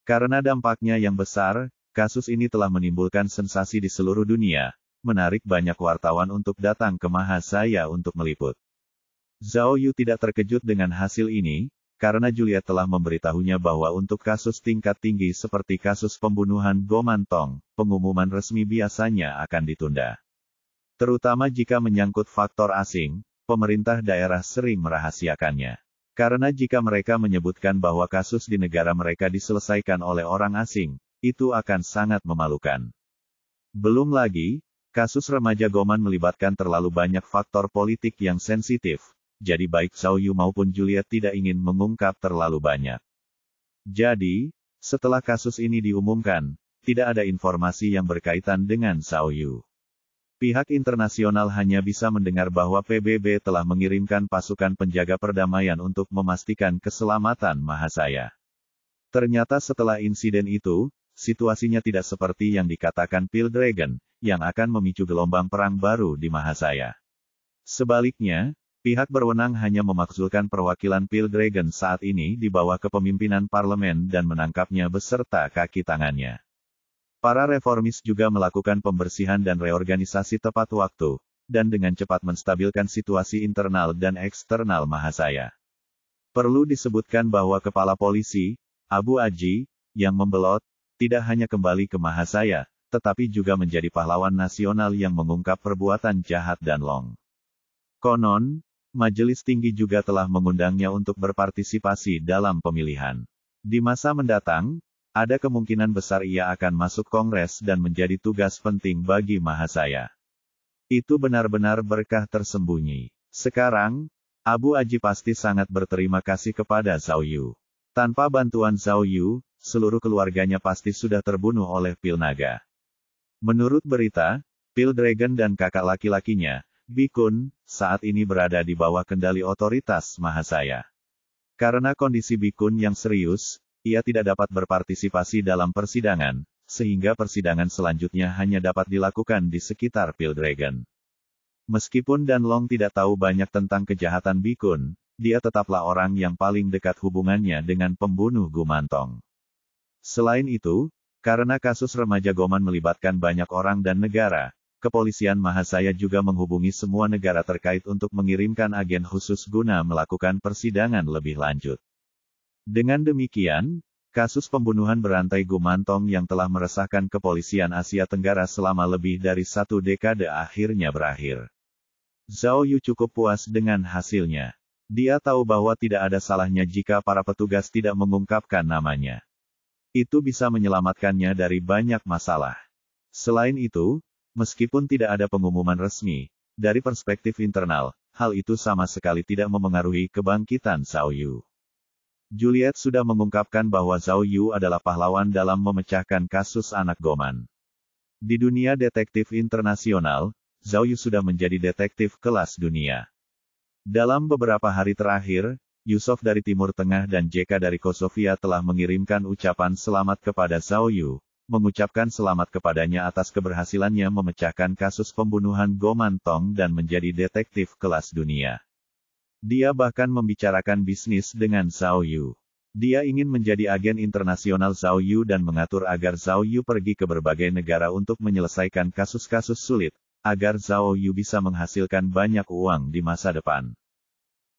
Karena dampaknya yang besar, kasus ini telah menimbulkan sensasi di seluruh dunia, menarik banyak wartawan untuk datang ke Mahasaya untuk meliput. Zhao Yu tidak terkejut dengan hasil ini, karena Juliet telah memberitahunya bahwa untuk kasus tingkat tinggi seperti kasus pembunuhan Go Man-tong, pengumuman resmi biasanya akan ditunda. Terutama jika menyangkut faktor asing, pemerintah daerah sering merahasiakannya. Karena jika mereka menyebutkan bahwa kasus di negara mereka diselesaikan oleh orang asing, itu akan sangat memalukan. Belum lagi, kasus remaja Goman melibatkan terlalu banyak faktor politik yang sensitif, jadi baik Zhao Yu maupun Juliet tidak ingin mengungkap terlalu banyak. Jadi, setelah kasus ini diumumkan, tidak ada informasi yang berkaitan dengan Zhao Yu. Pihak internasional hanya bisa mendengar bahwa PBB telah mengirimkan pasukan penjaga perdamaian untuk memastikan keselamatan Mahasaya. Ternyata setelah insiden itu, situasinya tidak seperti yang dikatakan Pale Dragon, yang akan memicu gelombang perang baru di Mahasaya. Sebaliknya, pihak berwenang hanya memakzulkan perwakilan Pale Dragon saat ini di bawah kepemimpinan parlemen dan menangkapnya beserta kaki tangannya. Para reformis juga melakukan pembersihan dan reorganisasi tepat waktu, dan dengan cepat menstabilkan situasi internal dan eksternal Mahasaya. Perlu disebutkan bahwa kepala polisi, Abu Aji, yang membelot, tidak hanya kembali ke Mahasaya, tetapi juga menjadi pahlawan nasional yang mengungkap perbuatan jahat dan long. Konon, Majelis Tinggi juga telah mengundangnya untuk berpartisipasi dalam pemilihan. Di masa mendatang, ada kemungkinan besar ia akan masuk Kongres dan menjadi tugas penting bagi Mahasaya. Itu benar-benar berkah tersembunyi. Sekarang, Abu Aji pasti sangat berterima kasih kepada Zhao Yu. Tanpa bantuan Zhao Yu, seluruh keluarganya pasti sudah terbunuh oleh Pil Naga. Menurut berita, Pil Dragon dan kakak laki-lakinya, Bi Kun, saat ini berada di bawah kendali otoritas Mahasaya. Karena kondisi Bi Kun yang serius, ia tidak dapat berpartisipasi dalam persidangan, sehingga persidangan selanjutnya hanya dapat dilakukan di sekitar Pale Dragon. Meskipun Dan Long tidak tahu banyak tentang kejahatan Bi Kun, dia tetaplah orang yang paling dekat hubungannya dengan pembunuh Gu Man-tong. Selain itu, karena kasus remaja Goman melibatkan banyak orang dan negara, kepolisian Mahasaya juga menghubungi semua negara terkait untuk mengirimkan agen khusus guna melakukan persidangan lebih lanjut. Dengan demikian, kasus pembunuhan berantai Gu Man-tong yang telah meresahkan kepolisian Asia Tenggara selama lebih dari 1 dekade akhirnya berakhir. Zhao Yu cukup puas dengan hasilnya. Dia tahu bahwa tidak ada salahnya jika para petugas tidak mengungkapkan namanya. Itu bisa menyelamatkannya dari banyak masalah. Selain itu, meskipun tidak ada pengumuman resmi, dari perspektif internal, hal itu sama sekali tidak memengaruhi kebangkitan Zhao Yu. Juliet sudah mengungkapkan bahwa Zhao Yu adalah pahlawan dalam memecahkan kasus anak Goman. Di dunia detektif internasional, Zhao Yu sudah menjadi detektif kelas dunia. Dalam beberapa hari terakhir, Yusuf dari Timur Tengah dan JK dari Kosovia telah mengirimkan ucapan selamat kepada Zhao Yu, mengucapkan selamat kepadanya atas keberhasilannya memecahkan kasus pembunuhan Go Man-tong dan menjadi detektif kelas dunia. Dia bahkan membicarakan bisnis dengan Zhao Yu. Dia ingin menjadi agen internasional Zhao Yu dan mengatur agar Zhao Yu pergi ke berbagai negara untuk menyelesaikan kasus-kasus sulit, agar Zhao Yu bisa menghasilkan banyak uang di masa depan.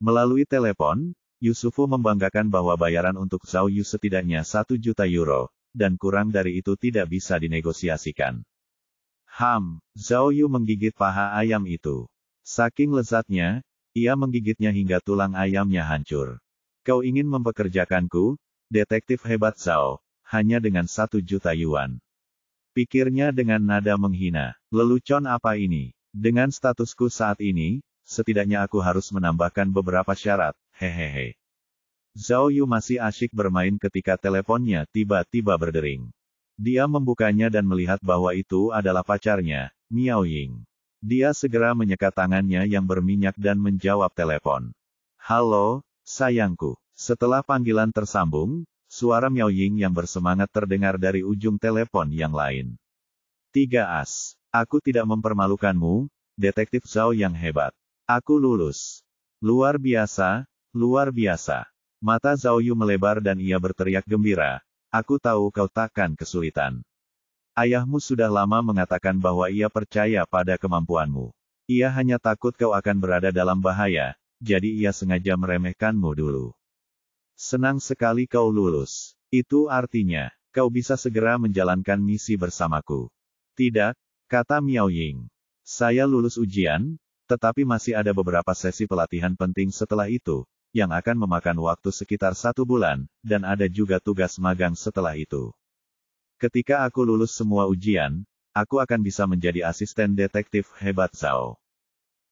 Melalui telepon, Yusufu membanggakan bahwa bayaran untuk Zhao Yu setidaknya 1 juta euro, dan kurang dari itu tidak bisa dinegosiasikan. Zhao Yu menggigit paha ayam itu. Saking lezatnya, ia menggigitnya hingga tulang ayamnya hancur. Kau ingin mempekerjakanku, detektif hebat Zhao, hanya dengan 1 juta yuan. Pikirnya dengan nada menghina. Lelucon apa ini? Dengan statusku saat ini, setidaknya aku harus menambahkan beberapa syarat, hehehe. Zhao Yu masih asyik bermain ketika teleponnya tiba-tiba berdering. Dia membukanya dan melihat bahwa itu adalah pacarnya, Miao Ying. Dia segera menyekat tangannya yang berminyak dan menjawab telepon. Halo, sayangku. Setelah panggilan tersambung, suara Miao Ying yang bersemangat terdengar dari ujung telepon yang lain. 3 as. Aku tidak mempermalukanmu, detektif Zhao yang hebat. Aku lulus. Luar biasa, luar biasa. Mata Zhao Yu melebar dan ia berteriak gembira. Aku tahu kau takkan kesulitan. Ayahmu sudah lama mengatakan bahwa ia percaya pada kemampuanmu. Ia hanya takut kau akan berada dalam bahaya, jadi ia sengaja meremehkanmu dulu. Senang sekali kau lulus. Itu artinya, kau bisa segera menjalankan misi bersamaku. Tidak, kata Miao Ying. Saya lulus ujian, tetapi masih ada beberapa sesi pelatihan penting setelah itu, yang akan memakan waktu sekitar 1 bulan, dan ada juga tugas magang setelah itu. Ketika aku lulus semua ujian, aku akan bisa menjadi asisten detektif hebat Zhao.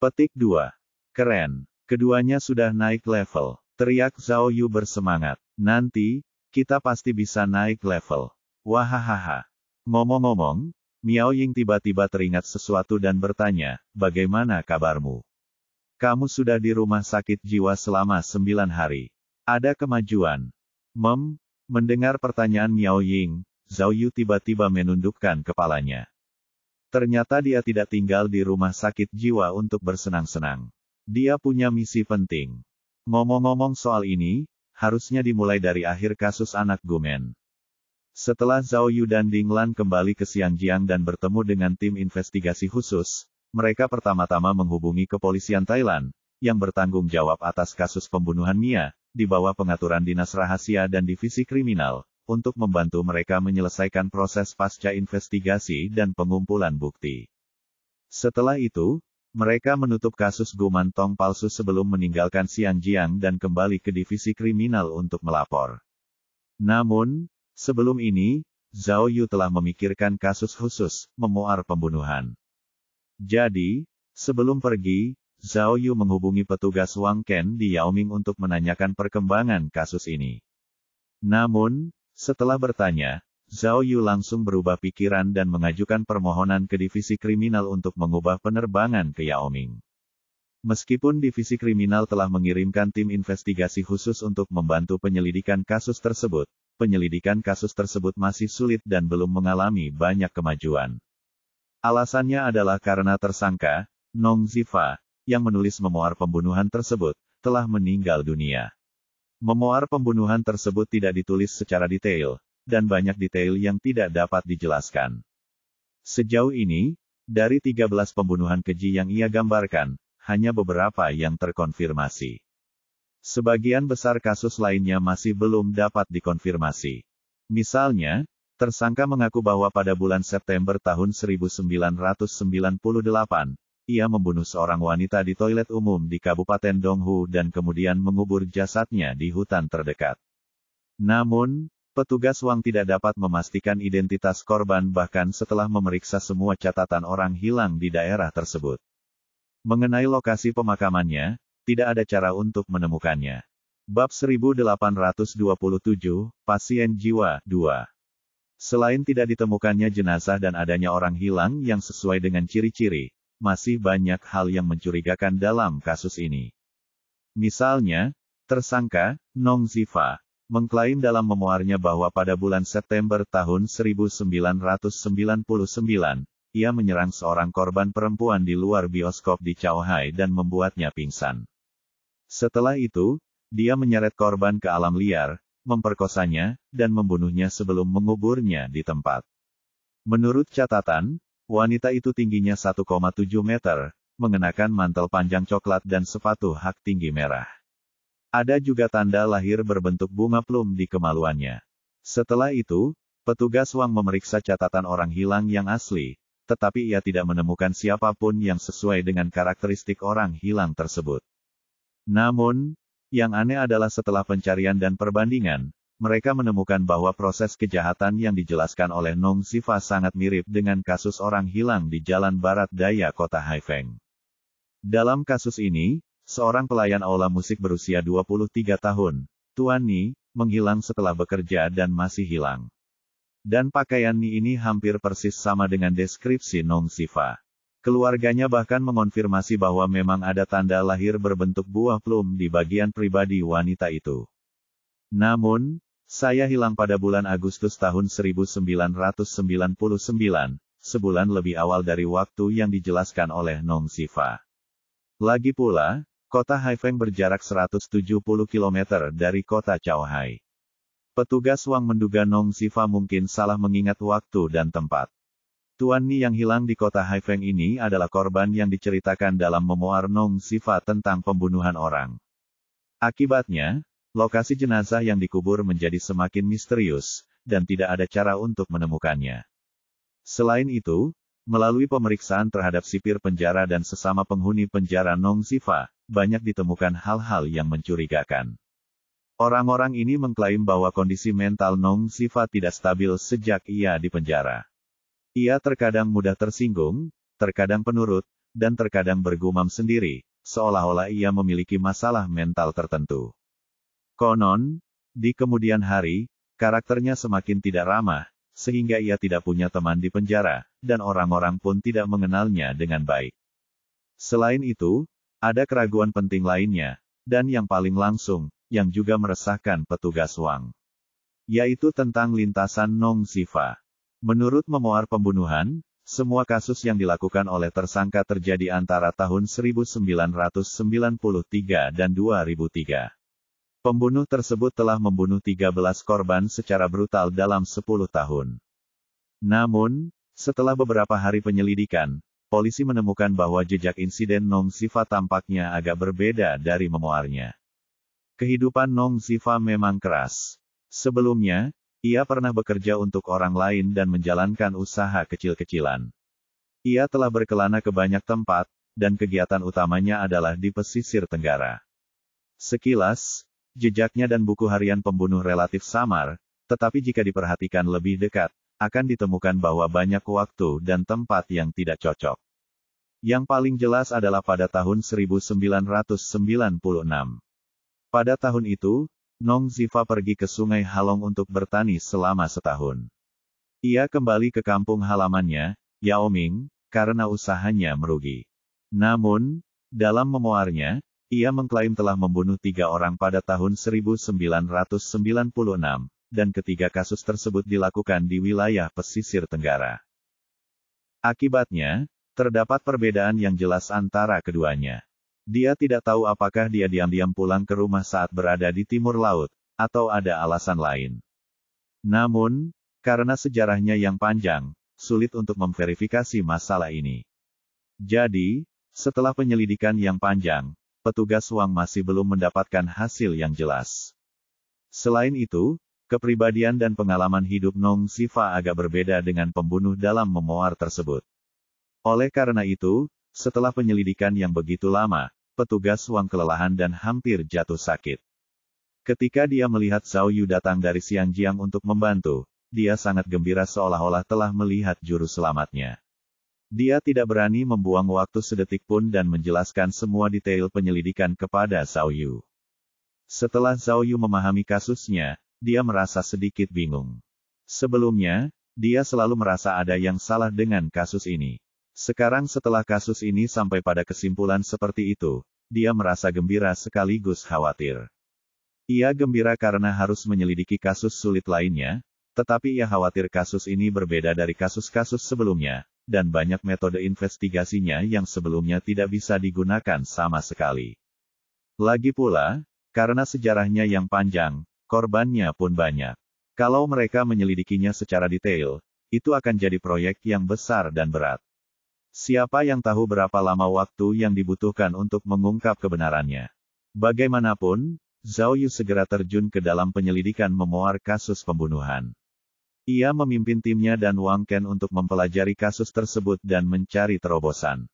Petik 2. Keren. Keduanya sudah naik level. Teriak Zhao Yu bersemangat. Nanti, kita pasti bisa naik level. Wahahaha. Ngomong-ngomong, Miao Ying tiba-tiba teringat sesuatu dan bertanya, bagaimana kabarmu? Kamu sudah di rumah sakit jiwa selama 9 hari. Ada kemajuan? Mendengar pertanyaan Miao Ying, Zhao Yu tiba-tiba menundukkan kepalanya. Ternyata dia tidak tinggal di rumah sakit jiwa untuk bersenang-senang. Dia punya misi penting. Ngomong-ngomong soal ini, harusnya dimulai dari akhir kasus anak Gumen. Setelah Zhao Yu dan Ding Lan kembali ke Xiangjiang dan bertemu dengan tim investigasi khusus, mereka pertama-tama menghubungi kepolisian Thailand, yang bertanggung jawab atas kasus pembunuhan Mia, di bawah pengaturan Dinas Rahasia dan Divisi Kriminal, untuk membantu mereka menyelesaikan proses pasca investigasi dan pengumpulan bukti. Setelah itu, mereka menutup kasus Guman Tong palsu sebelum meninggalkan Xiangjiang dan kembali ke divisi kriminal untuk melapor. Namun, sebelum ini, Zhao Yu telah memikirkan kasus khusus, memuar pembunuhan. Jadi, sebelum pergi, Zhao Yu menghubungi petugas Wang Ken di Yaoming untuk menanyakan perkembangan kasus ini. Namun, setelah bertanya, Zhao Yu langsung berubah pikiran dan mengajukan permohonan ke divisi kriminal untuk mengubah penerbangan ke Yaoming. Meskipun divisi kriminal telah mengirimkan tim investigasi khusus untuk membantu penyelidikan kasus tersebut, penyelidikan kasus tersebut masih sulit dan belum mengalami banyak kemajuan. Alasannya adalah karena tersangka, Nong Zifa, yang menulis memoir pembunuhan tersebut, telah meninggal dunia. Memoir pembunuhan tersebut tidak ditulis secara detail, dan banyak detail yang tidak dapat dijelaskan. Sejauh ini, dari 13 pembunuhan keji yang ia gambarkan, hanya beberapa yang terkonfirmasi. Sebagian besar kasus lainnya masih belum dapat dikonfirmasi. Misalnya, tersangka mengaku bahwa pada bulan September tahun 1998, ia membunuh seorang wanita di toilet umum di Kabupaten Donghu dan kemudian mengubur jasadnya di hutan terdekat. Namun, petugas Wang tidak dapat memastikan identitas korban bahkan setelah memeriksa semua catatan orang hilang di daerah tersebut. Mengenai lokasi pemakamannya, tidak ada cara untuk menemukannya. Bab 1827, Pasien Jiwa 2. Selain tidak ditemukannya jenazah dan adanya orang hilang yang sesuai dengan ciri-ciri, masih banyak hal yang mencurigakan dalam kasus ini. Misalnya, tersangka, Nong Zifa, mengklaim dalam memoarnya bahwa pada bulan September tahun 1999, ia menyerang seorang korban perempuan di luar bioskop di Chaohai dan membuatnya pingsan. Setelah itu, dia menyeret korban ke alam liar, memperkosanya, dan membunuhnya sebelum menguburnya di tempat. Menurut catatan, wanita itu tingginya 1,7 meter, mengenakan mantel panjang coklat dan sepatu hak tinggi merah. Ada juga tanda lahir berbentuk bunga plum di kemaluannya. Setelah itu, petugas Wang memeriksa catatan orang hilang yang asli, tetapi ia tidak menemukan siapapun yang sesuai dengan karakteristik orang hilang tersebut. Namun, yang aneh adalah setelah pencarian dan perbandingan, mereka menemukan bahwa proses kejahatan yang dijelaskan oleh Nong Zifa sangat mirip dengan kasus orang hilang di Jalan Barat Daya Kota Haifeng. Dalam kasus ini, seorang pelayan aula musik berusia 23 tahun, Tuan Ni, menghilang setelah bekerja dan masih hilang. Dan pakaian Ni ini hampir persis sama dengan deskripsi Nong Zifa. Keluarganya bahkan mengonfirmasi bahwa memang ada tanda lahir berbentuk buah plum di bagian pribadi wanita itu. Namun, saya hilang pada bulan Agustus tahun 1999, sebulan lebih awal dari waktu yang dijelaskan oleh Nong Zifa. Lagi pula, kota Haifeng berjarak 170 km dari kota Chaohai. Petugas Wang menduga Nong Zifa mungkin salah mengingat waktu dan tempat. Tuan Ni yang hilang di kota Haifeng ini adalah korban yang diceritakan dalam memoir Nong Zifa tentang pembunuhan orang. Akibatnya, lokasi jenazah yang dikubur menjadi semakin misterius, dan tidak ada cara untuk menemukannya. Selain itu, melalui pemeriksaan terhadap sipir penjara dan sesama penghuni penjara Nong Zifa, banyak ditemukan hal-hal yang mencurigakan. Orang-orang ini mengklaim bahwa kondisi mental Nong Zifa tidak stabil sejak ia di penjara. Ia terkadang mudah tersinggung, terkadang penurut, dan terkadang bergumam sendiri, seolah-olah ia memiliki masalah mental tertentu. Konon, di kemudian hari, karakternya semakin tidak ramah, sehingga ia tidak punya teman di penjara, dan orang-orang pun tidak mengenalnya dengan baik. Selain itu, ada keraguan penting lainnya, dan yang paling langsung, yang juga meresahkan petugas Wang, yaitu tentang lintasan Nong Zifa. Menurut memoar pembunuhan, semua kasus yang dilakukan oleh tersangka terjadi antara tahun 1993 dan 2003. Pembunuh tersebut telah membunuh 13 korban secara brutal dalam 10 tahun. Namun, setelah beberapa hari penyelidikan, polisi menemukan bahwa jejak insiden Nong Zifa tampaknya agak berbeda dari memoarnya. Kehidupan Nong Zifa memang keras. Sebelumnya, ia pernah bekerja untuk orang lain dan menjalankan usaha kecil-kecilan. Ia telah berkelana ke banyak tempat, dan kegiatan utamanya adalah di pesisir tenggara. Sekilas, jejaknya dan buku harian pembunuh relatif samar, tetapi jika diperhatikan lebih dekat, akan ditemukan bahwa banyak waktu dan tempat yang tidak cocok. Yang paling jelas adalah pada tahun 1996. Pada tahun itu, Nong Zifa pergi ke Sungai Halong untuk bertani selama setahun. Ia kembali ke kampung halamannya, Yaoming, karena usahanya merugi. Namun, dalam memoarnya, ia mengklaim telah membunuh 3 orang pada tahun 1996, dan ketiga kasus tersebut dilakukan di wilayah pesisir tenggara. Akibatnya, terdapat perbedaan yang jelas antara keduanya. Dia tidak tahu apakah dia diam-diam pulang ke rumah saat berada di timur laut, atau ada alasan lain. Namun, karena sejarahnya yang panjang, sulit untuk memverifikasi masalah ini. Jadi, setelah penyelidikan yang panjang, petugas Wang masih belum mendapatkan hasil yang jelas. Selain itu, kepribadian dan pengalaman hidup Nong Zifa agak berbeda dengan pembunuh dalam memoar tersebut. Oleh karena itu, setelah penyelidikan yang begitu lama, petugas Wang kelelahan dan hampir jatuh sakit. Ketika dia melihat Zhao Yu datang dari Xianjiang untuk membantu, dia sangat gembira seolah-olah telah melihat juru selamatnya. Dia tidak berani membuang waktu sedetik pun dan menjelaskan semua detail penyelidikan kepada Zhao Yu. Setelah Zhao Yu memahami kasusnya, dia merasa sedikit bingung. Sebelumnya, dia selalu merasa ada yang salah dengan kasus ini. Sekarang setelah kasus ini sampai pada kesimpulan seperti itu, dia merasa gembira sekaligus khawatir. Ia gembira karena harus menyelidiki kasus sulit lainnya, tetapi ia khawatir kasus ini berbeda dari kasus-kasus sebelumnya, dan banyak metode investigasinya yang sebelumnya tidak bisa digunakan sama sekali. Lagi pula, karena sejarahnya yang panjang, korbannya pun banyak. Kalau mereka menyelidikinya secara detail, itu akan jadi proyek yang besar dan berat. Siapa yang tahu berapa lama waktu yang dibutuhkan untuk mengungkap kebenarannya? Bagaimanapun, Zhao Yu segera terjun ke dalam penyelidikan memoar kasus pembunuhan. Ia memimpin timnya dan Wang Ken untuk mempelajari kasus tersebut dan mencari terobosan.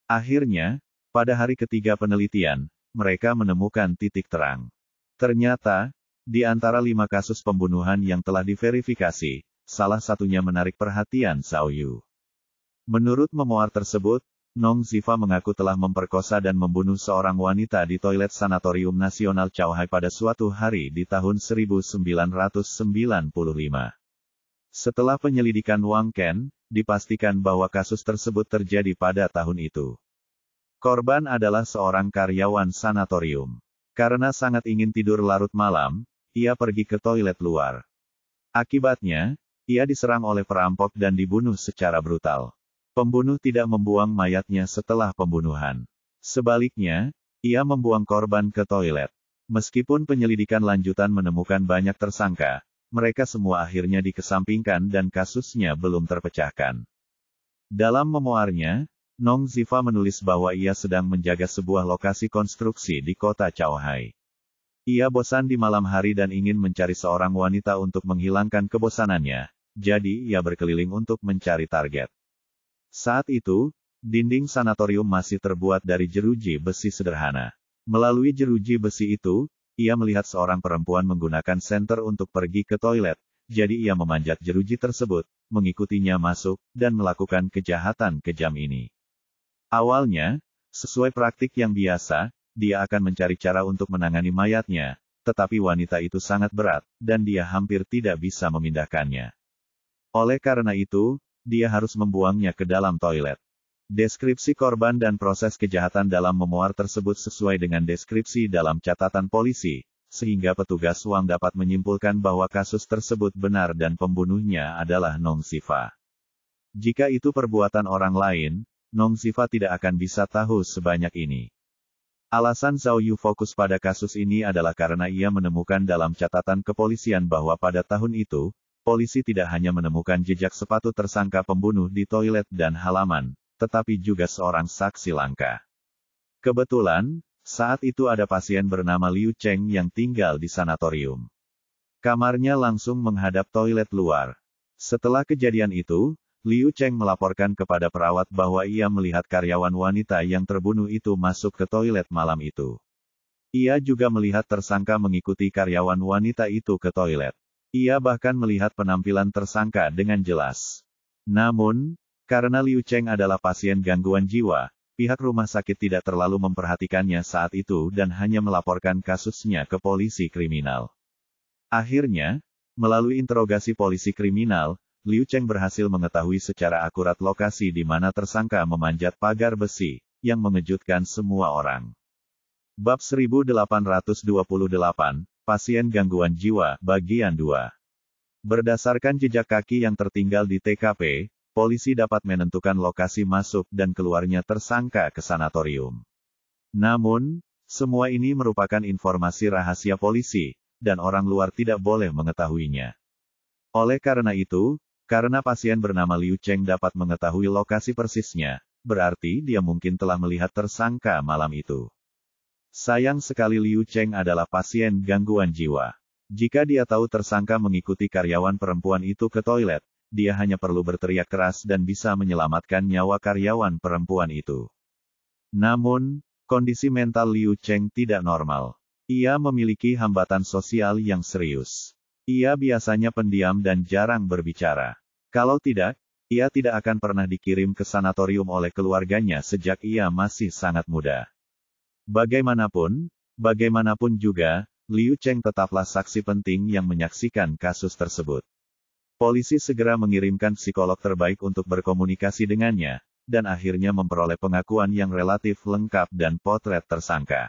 Akhirnya, pada hari ketiga penelitian, mereka menemukan titik terang. Ternyata, di antara 5 kasus pembunuhan yang telah diverifikasi, salah satunya menarik perhatian Zhao Yu. Menurut memoar tersebut, Nong Zifa mengaku telah memperkosa dan membunuh seorang wanita di toilet Sanatorium Nasional Chaohai pada suatu hari di tahun 1995. Setelah penyelidikan Wang Ken, dipastikan bahwa kasus tersebut terjadi pada tahun itu. Korban adalah seorang karyawan sanatorium. Karena sangat ingin tidur larut malam, ia pergi ke toilet luar. Akibatnya, ia diserang oleh perampok dan dibunuh secara brutal. Pembunuh tidak membuang mayatnya setelah pembunuhan. Sebaliknya, ia membuang korban ke toilet. Meskipun penyelidikan lanjutan menemukan banyak tersangka, mereka semua akhirnya dikesampingkan dan kasusnya belum terpecahkan. Dalam memoarnya, Nong Zifa menulis bahwa ia sedang menjaga sebuah lokasi konstruksi di kota Chaohai. Ia bosan di malam hari dan ingin mencari seorang wanita untuk menghilangkan kebosanannya, jadi ia berkeliling untuk mencari target. Saat itu, dinding sanatorium masih terbuat dari jeruji besi sederhana. Melalui jeruji besi itu, ia melihat seorang perempuan menggunakan senter untuk pergi ke toilet, jadi ia memanjat jeruji tersebut, mengikutinya masuk, dan melakukan kejahatan kejam ini. Awalnya, sesuai praktik yang biasa, dia akan mencari cara untuk menangani mayatnya, tetapi wanita itu sangat berat, dan dia hampir tidak bisa memindahkannya. Oleh karena itu, dia harus membuangnya ke dalam toilet. Deskripsi korban dan proses kejahatan dalam memuar tersebut sesuai dengan deskripsi dalam catatan polisi, sehingga petugas UAM dapat menyimpulkan bahwa kasus tersebut benar dan pembunuhnya adalah Nong Sifa. Jika itu perbuatan orang lain, Nong Sifa tidak akan bisa tahu sebanyak ini. Alasan Zhao Yu fokus pada kasus ini adalah karena ia menemukan dalam catatan kepolisian bahwa pada tahun itu, polisi tidak hanya menemukan jejak sepatu tersangka pembunuh di toilet dan halaman, tetapi juga seorang saksi langka. Kebetulan, saat itu ada pasien bernama Liu Cheng yang tinggal di sanatorium. Kamarnya langsung menghadap toilet luar. Setelah kejadian itu, Liu Cheng melaporkan kepada perawat bahwa ia melihat karyawan wanita yang terbunuh itu masuk ke toilet malam itu. Ia juga melihat tersangka mengikuti karyawan wanita itu ke toilet. Ia bahkan melihat penampilan tersangka dengan jelas. Namun, karena Liu Cheng adalah pasien gangguan jiwa, pihak rumah sakit tidak terlalu memperhatikannya saat itu dan hanya melaporkan kasusnya ke polisi kriminal. Akhirnya, melalui interogasi polisi kriminal, Liu Cheng berhasil mengetahui secara akurat lokasi di mana tersangka memanjat pagar besi, yang mengejutkan semua orang. Bab 1828, Pasien Gangguan Jiwa, Bagian 2. Berdasarkan jejak kaki yang tertinggal di TKP, polisi dapat menentukan lokasi masuk dan keluarnya tersangka ke sanatorium. Namun, semua ini merupakan informasi rahasia polisi, dan orang luar tidak boleh mengetahuinya. Oleh karena itu, karena pasien bernama Liu Cheng dapat mengetahui lokasi persisnya, berarti dia mungkin telah melihat tersangka malam itu. Sayang sekali Liu Cheng adalah pasien gangguan jiwa. Jika dia tahu tersangka mengikuti karyawan perempuan itu ke toilet, dia hanya perlu berteriak keras dan bisa menyelamatkan nyawa karyawan perempuan itu. Namun, kondisi mental Liu Cheng tidak normal. Ia memiliki hambatan sosial yang serius. Ia biasanya pendiam dan jarang berbicara. Kalau tidak, ia tidak akan pernah dikirim ke sanatorium oleh keluarganya sejak ia masih sangat muda. Bagaimanapun juga, Liu Cheng tetaplah saksi penting yang menyaksikan kasus tersebut. Polisi segera mengirimkan psikolog terbaik untuk berkomunikasi dengannya, dan akhirnya memperoleh pengakuan yang relatif lengkap dan potret tersangka.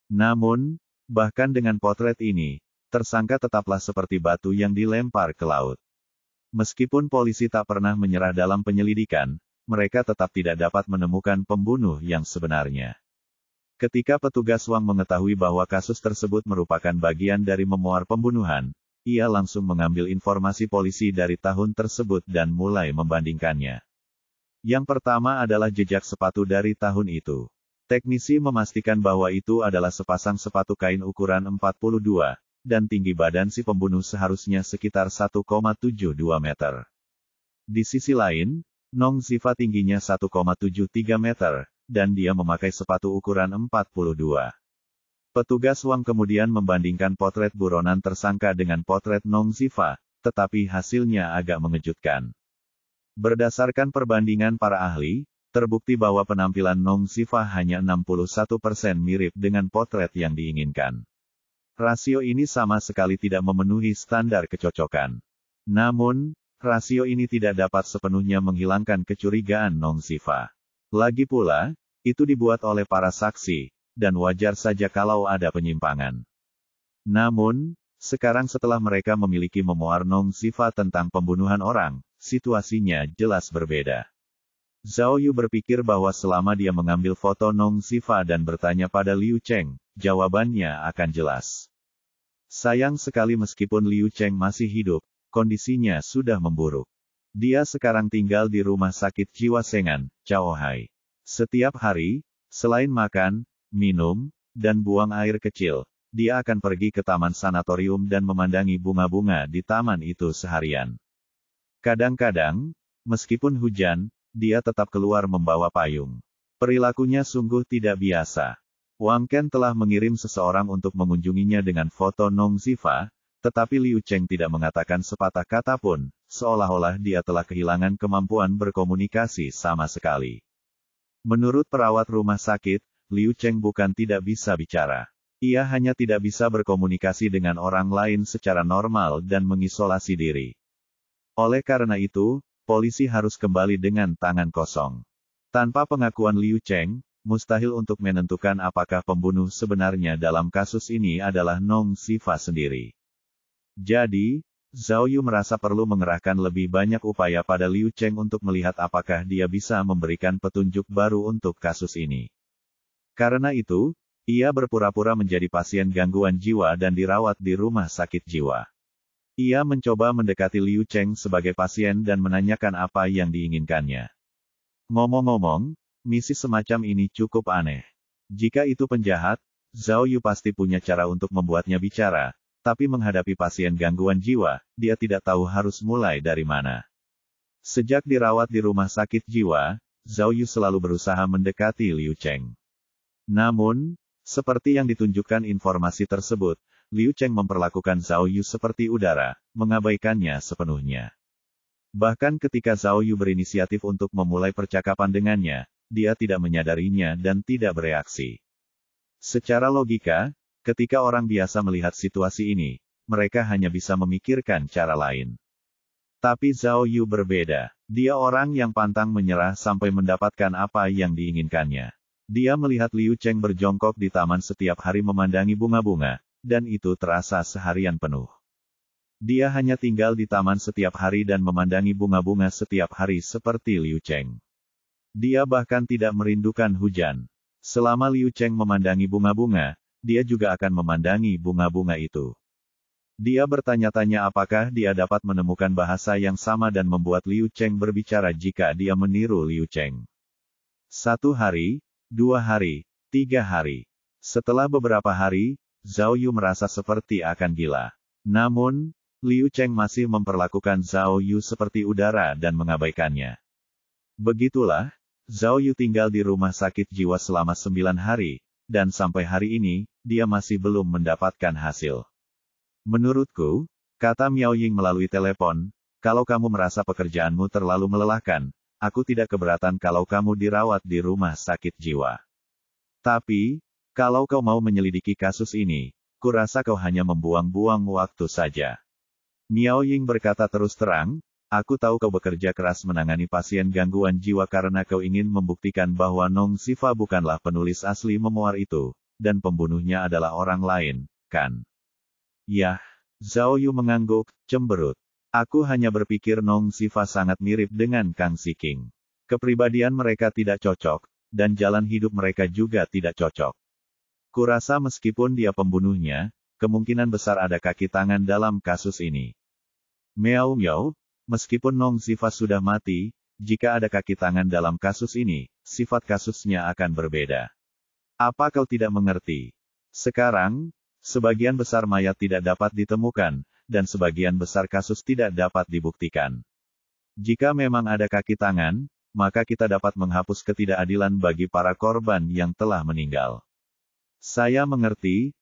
Namun, bahkan dengan potret ini, tersangka tetaplah seperti batu yang dilempar ke laut. Meskipun polisi tak pernah menyerah dalam penyelidikan, mereka tetap tidak dapat menemukan pembunuh yang sebenarnya. Ketika petugas UAM mengetahui bahwa kasus tersebut merupakan bagian dari memuar pembunuhan, ia langsung mengambil informasi polisi dari tahun tersebut dan mulai membandingkannya. Yang pertama adalah jejak sepatu dari tahun itu. Teknisi memastikan bahwa itu adalah sepasang sepatu kain ukuran 42, dan tinggi badan si pembunuh seharusnya sekitar 1,72 meter. Di sisi lain, Nong Sifa tingginya 1,73 meter, dan dia memakai sepatu ukuran 42. Petugas UAM kemudian membandingkan potret buronan tersangka dengan potret Nong Sifa, tetapi hasilnya agak mengejutkan. Berdasarkan perbandingan para ahli, terbukti bahwa penampilan Nong Sifa hanya 61% mirip dengan potret yang diinginkan. Rasio ini sama sekali tidak memenuhi standar kecocokan. Namun, rasio ini tidak dapat sepenuhnya menghilangkan kecurigaan Nong Sifa. Lagi pula, itu dibuat oleh para saksi, dan wajar saja kalau ada penyimpangan. Namun, sekarang setelah mereka memiliki memoir Nong Sifa tentang pembunuhan orang, situasinya jelas berbeda. Zhao Yu berpikir bahwa selama dia mengambil foto Nong Sifa dan bertanya pada Liu Cheng, jawabannya akan jelas. Sayang sekali meskipun Liu Cheng masih hidup, kondisinya sudah memburuk. Dia sekarang tinggal di rumah sakit jiwa Sengan, Chaohai. Setiap hari, selain makan, minum, dan buang air kecil, dia akan pergi ke taman sanatorium dan memandangi bunga-bunga di taman itu seharian. Kadang-kadang, meskipun hujan, dia tetap keluar membawa payung. Perilakunya sungguh tidak biasa. Wang Ken telah mengirim seseorang untuk mengunjunginya dengan foto Nong Zifa, tetapi Liu Cheng tidak mengatakan sepatah kata pun, seolah-olah dia telah kehilangan kemampuan berkomunikasi sama sekali. Menurut perawat rumah sakit, Liu Cheng bukan tidak bisa bicara. Ia hanya tidak bisa berkomunikasi dengan orang lain secara normal dan mengisolasi diri. Oleh karena itu, polisi harus kembali dengan tangan kosong. Tanpa pengakuan Liu Cheng, mustahil untuk menentukan apakah pembunuh sebenarnya dalam kasus ini adalah Nong Zifa sendiri. Jadi, Zhao Yu merasa perlu mengerahkan lebih banyak upaya pada Liu Cheng untuk melihat apakah dia bisa memberikan petunjuk baru untuk kasus ini. Karena itu, ia berpura-pura menjadi pasien gangguan jiwa dan dirawat di rumah sakit jiwa. Ia mencoba mendekati Liu Cheng sebagai pasien dan menanyakan apa yang diinginkannya. Ngomong-ngomong, misi semacam ini cukup aneh. Jika itu penjahat, Zhao Yu pasti punya cara untuk membuatnya bicara, tapi menghadapi pasien gangguan jiwa, dia tidak tahu harus mulai dari mana. Sejak dirawat di rumah sakit jiwa, Zhao Yu selalu berusaha mendekati Liu Cheng. Namun, seperti yang ditunjukkan informasi tersebut, Liu Cheng memperlakukan Zhao Yu seperti udara, mengabaikannya sepenuhnya. Bahkan ketika Zhao Yu berinisiatif untuk memulai percakapan dengannya, dia tidak menyadarinya dan tidak bereaksi. Secara logika, ketika orang biasa melihat situasi ini, mereka hanya bisa memikirkan cara lain. Tapi Zhao Yu berbeda. Dia orang yang pantang menyerah sampai mendapatkan apa yang diinginkannya. Dia melihat Liu Cheng berjongkok di taman setiap hari memandangi bunga-bunga, dan itu terasa seharian penuh. Dia hanya tinggal di taman setiap hari dan memandangi bunga-bunga setiap hari seperti Liu Cheng. Dia bahkan tidak merindukan hujan. Selama Liu Cheng memandangi bunga-bunga, dia juga akan memandangi bunga-bunga itu. Dia bertanya-tanya apakah dia dapat menemukan bahasa yang sama dan membuat Liu Cheng berbicara jika dia meniru Liu Cheng. 1 hari, 2 hari, 3 hari. Setelah beberapa hari, Zhao Yu merasa seperti akan gila. Namun, Liu Cheng masih memperlakukan Zhao Yu seperti udara dan mengabaikannya. Begitulah, Zhao Yu tinggal di rumah sakit jiwa selama 9 hari, dan sampai hari ini, dia masih belum mendapatkan hasil. Menurutku, kata Miao Ying melalui telepon, kalau kamu merasa pekerjaanmu terlalu melelahkan, aku tidak keberatan kalau kamu dirawat di rumah sakit jiwa. Tapi, kalau kau mau menyelidiki kasus ini, kurasa kau hanya membuang-buang waktu saja. Miao Ying berkata terus terang, aku tahu kau bekerja keras menangani pasien gangguan jiwa karena kau ingin membuktikan bahwa Nong Zifa bukanlah penulis asli memoir itu, dan pembunuhnya adalah orang lain, kan? Yah, Zhao Yu mengangguk, cemberut. Aku hanya berpikir Nong Zifa sangat mirip dengan Kang Siking. Kepribadian mereka tidak cocok, dan jalan hidup mereka juga tidak cocok. Kurasa meskipun dia pembunuhnya, kemungkinan besar ada kaki tangan dalam kasus ini. Miao Miao, meskipun Nong Zifa sudah mati, jika ada kaki tangan dalam kasus ini, sifat kasusnya akan berbeda. Apa kau tidak mengerti? Sekarang, sebagian besar mayat tidak dapat ditemukan, dan sebagian besar kasus tidak dapat dibuktikan. Jika memang ada kaki tangan, maka kita dapat menghapus ketidakadilan bagi para korban yang telah meninggal. Saya mengerti,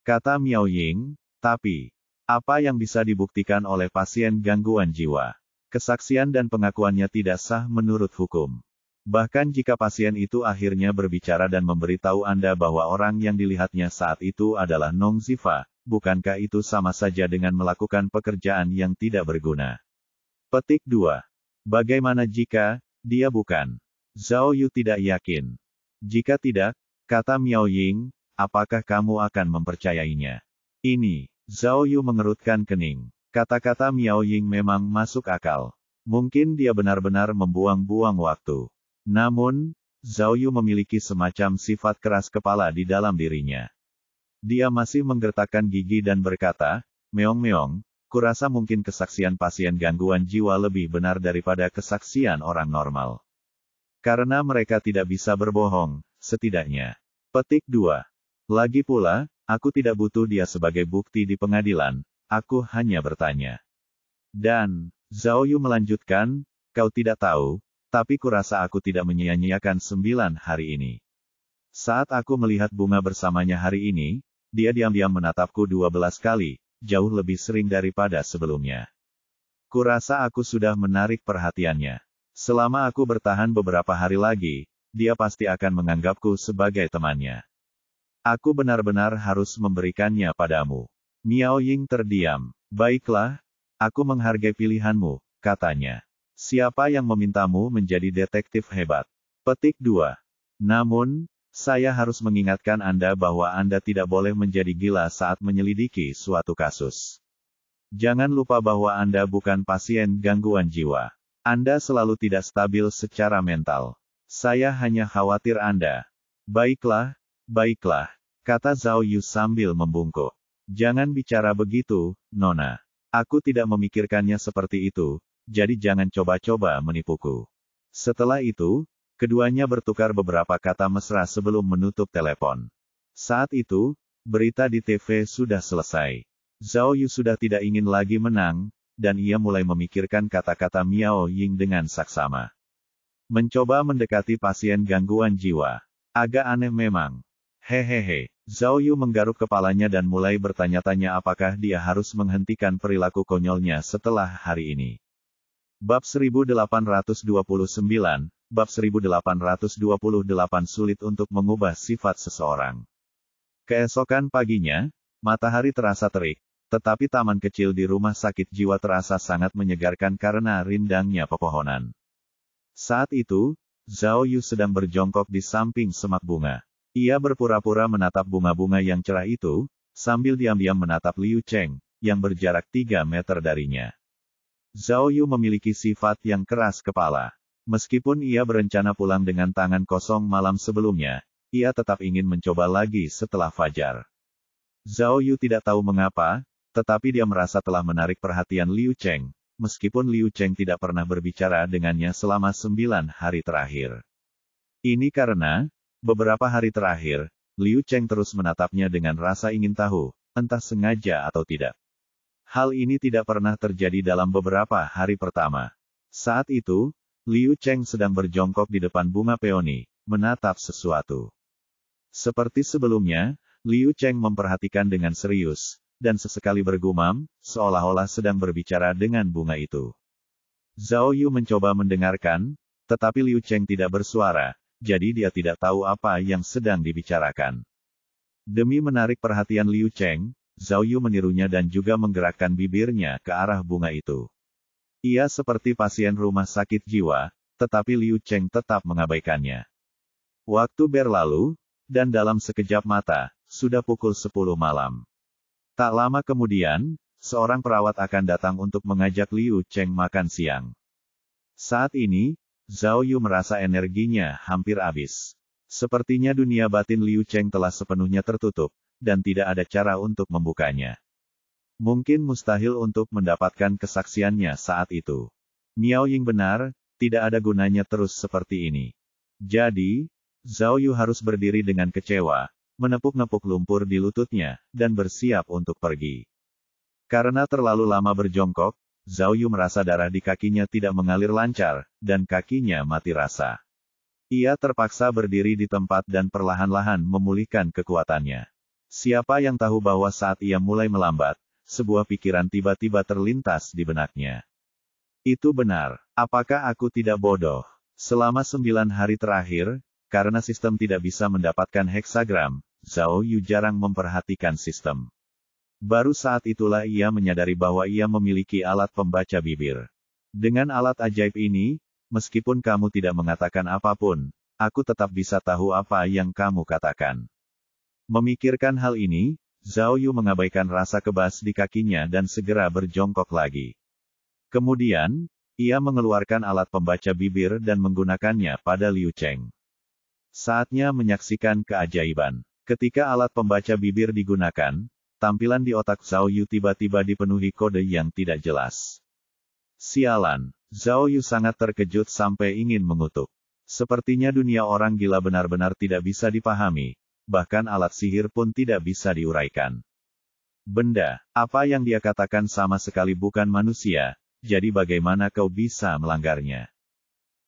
kata Miao Ying, tapi, apa yang bisa dibuktikan oleh pasien gangguan jiwa? Kesaksian dan pengakuannya tidak sah menurut hukum. Bahkan jika pasien itu akhirnya berbicara dan memberitahu Anda bahwa orang yang dilihatnya saat itu adalah Nong Zifa, bukankah itu sama saja dengan melakukan pekerjaan yang tidak berguna? Petik 2. Bagaimana jika dia bukan? Zhao Yu tidak yakin. Jika tidak, kata Miao Ying, apakah kamu akan mempercayainya? Ini, Zhao Yu mengerutkan kening. Kata-kata Miao Ying memang masuk akal. Mungkin dia benar-benar membuang-buang waktu. Namun, Zhao Yu memiliki semacam sifat keras kepala di dalam dirinya. Dia masih menggertakkan gigi dan berkata, Meong-meong, kurasa mungkin kesaksian pasien gangguan jiwa lebih benar daripada kesaksian orang normal. Karena mereka tidak bisa berbohong, setidaknya. Petik 2. Lagi pula, aku tidak butuh dia sebagai bukti di pengadilan, aku hanya bertanya. Dan, Zhao Yu melanjutkan, kau tidak tahu, tapi kurasa aku tidak menyia-nyiakan 9 hari ini. Saat aku melihat bunga bersamanya hari ini, dia diam-diam menatapku 12 kali, jauh lebih sering daripada sebelumnya. Kurasa aku sudah menarik perhatiannya. Selama aku bertahan beberapa hari lagi, dia pasti akan menganggapku sebagai temannya. Aku benar-benar harus memberikannya padamu. Miao Ying terdiam. Baiklah, aku menghargai pilihanmu, katanya. Siapa yang memintamu menjadi detektif hebat? Petik 2. Namun, saya harus mengingatkan Anda bahwa Anda tidak boleh menjadi gila saat menyelidiki suatu kasus. Jangan lupa bahwa Anda bukan pasien gangguan jiwa. Anda selalu tidak stabil secara mental. Saya hanya khawatir Anda. Baiklah, kata Zhao Yu sambil membungkuk. Jangan bicara begitu, Nona. Aku tidak memikirkannya seperti itu, jadi jangan coba-coba menipuku. Setelah itu, keduanya bertukar beberapa kata mesra sebelum menutup telepon. Saat itu, berita di TV sudah selesai. Zhao Yu sudah tidak ingin lagi menang, dan ia mulai memikirkan kata-kata Miao Ying dengan saksama. Mencoba mendekati pasien gangguan jiwa. Agak aneh memang. Hehehe. Zhao Yu menggaruk kepalanya dan mulai bertanya-tanya apakah dia harus menghentikan perilaku konyolnya setelah hari ini. Bab 1829, Bab 1828 sulit untuk mengubah sifat seseorang. Keesokan paginya, matahari terasa terik, tetapi taman kecil di rumah sakit jiwa terasa sangat menyegarkan karena rindangnya pepohonan. Saat itu, Zhao Yu sedang berjongkok di samping semak bunga. Ia berpura-pura menatap bunga-bunga yang cerah itu, sambil diam-diam menatap Liu Cheng, yang berjarak 3 meter darinya. Zhao Yu memiliki sifat yang keras kepala. Meskipun ia berencana pulang dengan tangan kosong malam sebelumnya, ia tetap ingin mencoba lagi setelah fajar. Zhao Yu tidak tahu mengapa, tetapi dia merasa telah menarik perhatian Liu Cheng, meskipun Liu Cheng tidak pernah berbicara dengannya selama 9 hari terakhir. Ini karena, beberapa hari terakhir, Liu Cheng terus menatapnya dengan rasa ingin tahu, entah sengaja atau tidak. Hal ini tidak pernah terjadi dalam beberapa hari pertama. Saat itu, Liu Cheng sedang berjongkok di depan bunga peoni, menatap sesuatu. Seperti sebelumnya, Liu Cheng memperhatikan dengan serius, dan sesekali bergumam, seolah-olah sedang berbicara dengan bunga itu. Zhao Yu mencoba mendengarkan, tetapi Liu Cheng tidak bersuara, jadi dia tidak tahu apa yang sedang dibicarakan. Demi menarik perhatian Liu Cheng, Zhao Yu menirunya dan juga menggerakkan bibirnya ke arah bunga itu. Ia seperti pasien rumah sakit jiwa, tetapi Liu Cheng tetap mengabaikannya. Waktu berlalu, dan dalam sekejap mata, sudah pukul 10 malam. Tak lama kemudian, seorang perawat akan datang untuk mengajak Liu Cheng makan siang. Saat ini, Zhao Yu merasa energinya hampir habis. Sepertinya dunia batin Liu Cheng telah sepenuhnya tertutup, dan tidak ada cara untuk membukanya. Mungkin mustahil untuk mendapatkan kesaksiannya saat itu. Miao Ying benar, tidak ada gunanya terus seperti ini. Jadi, Zhao Yu harus berdiri dengan kecewa, menepuk-nepuk lumpur di lututnya, dan bersiap untuk pergi. Karena terlalu lama berjongkok, Zhao Yu merasa darah di kakinya tidak mengalir lancar, dan kakinya mati rasa. Ia terpaksa berdiri di tempat dan perlahan-lahan memulihkan kekuatannya. Siapa yang tahu bahwa saat ia mulai melambat, sebuah pikiran tiba-tiba terlintas di benaknya. Itu benar, apakah aku tidak bodoh? Selama 9 hari terakhir, karena sistem tidak bisa mendapatkan heksagram, Zhao Yu jarang memperhatikan sistem. Baru saat itulah ia menyadari bahwa ia memiliki alat pembaca bibir. Dengan alat ajaib ini, meskipun kamu tidak mengatakan apapun, aku tetap bisa tahu apa yang kamu katakan. Memikirkan hal ini, Zhao Yu mengabaikan rasa kebas di kakinya dan segera berjongkok lagi. Kemudian, ia mengeluarkan alat pembaca bibir dan menggunakannya pada Liu Cheng. Saatnya menyaksikan keajaiban. Ketika alat pembaca bibir digunakan, tampilan di otak Zhao Yu tiba-tiba dipenuhi kode yang tidak jelas. Sialan, Zhao Yu sangat terkejut sampai ingin mengutuk. Sepertinya dunia orang gila benar-benar tidak bisa dipahami, bahkan alat sihir pun tidak bisa diuraikan. Benda, apa yang dia katakan sama sekali bukan manusia, jadi bagaimana kau bisa melanggarnya?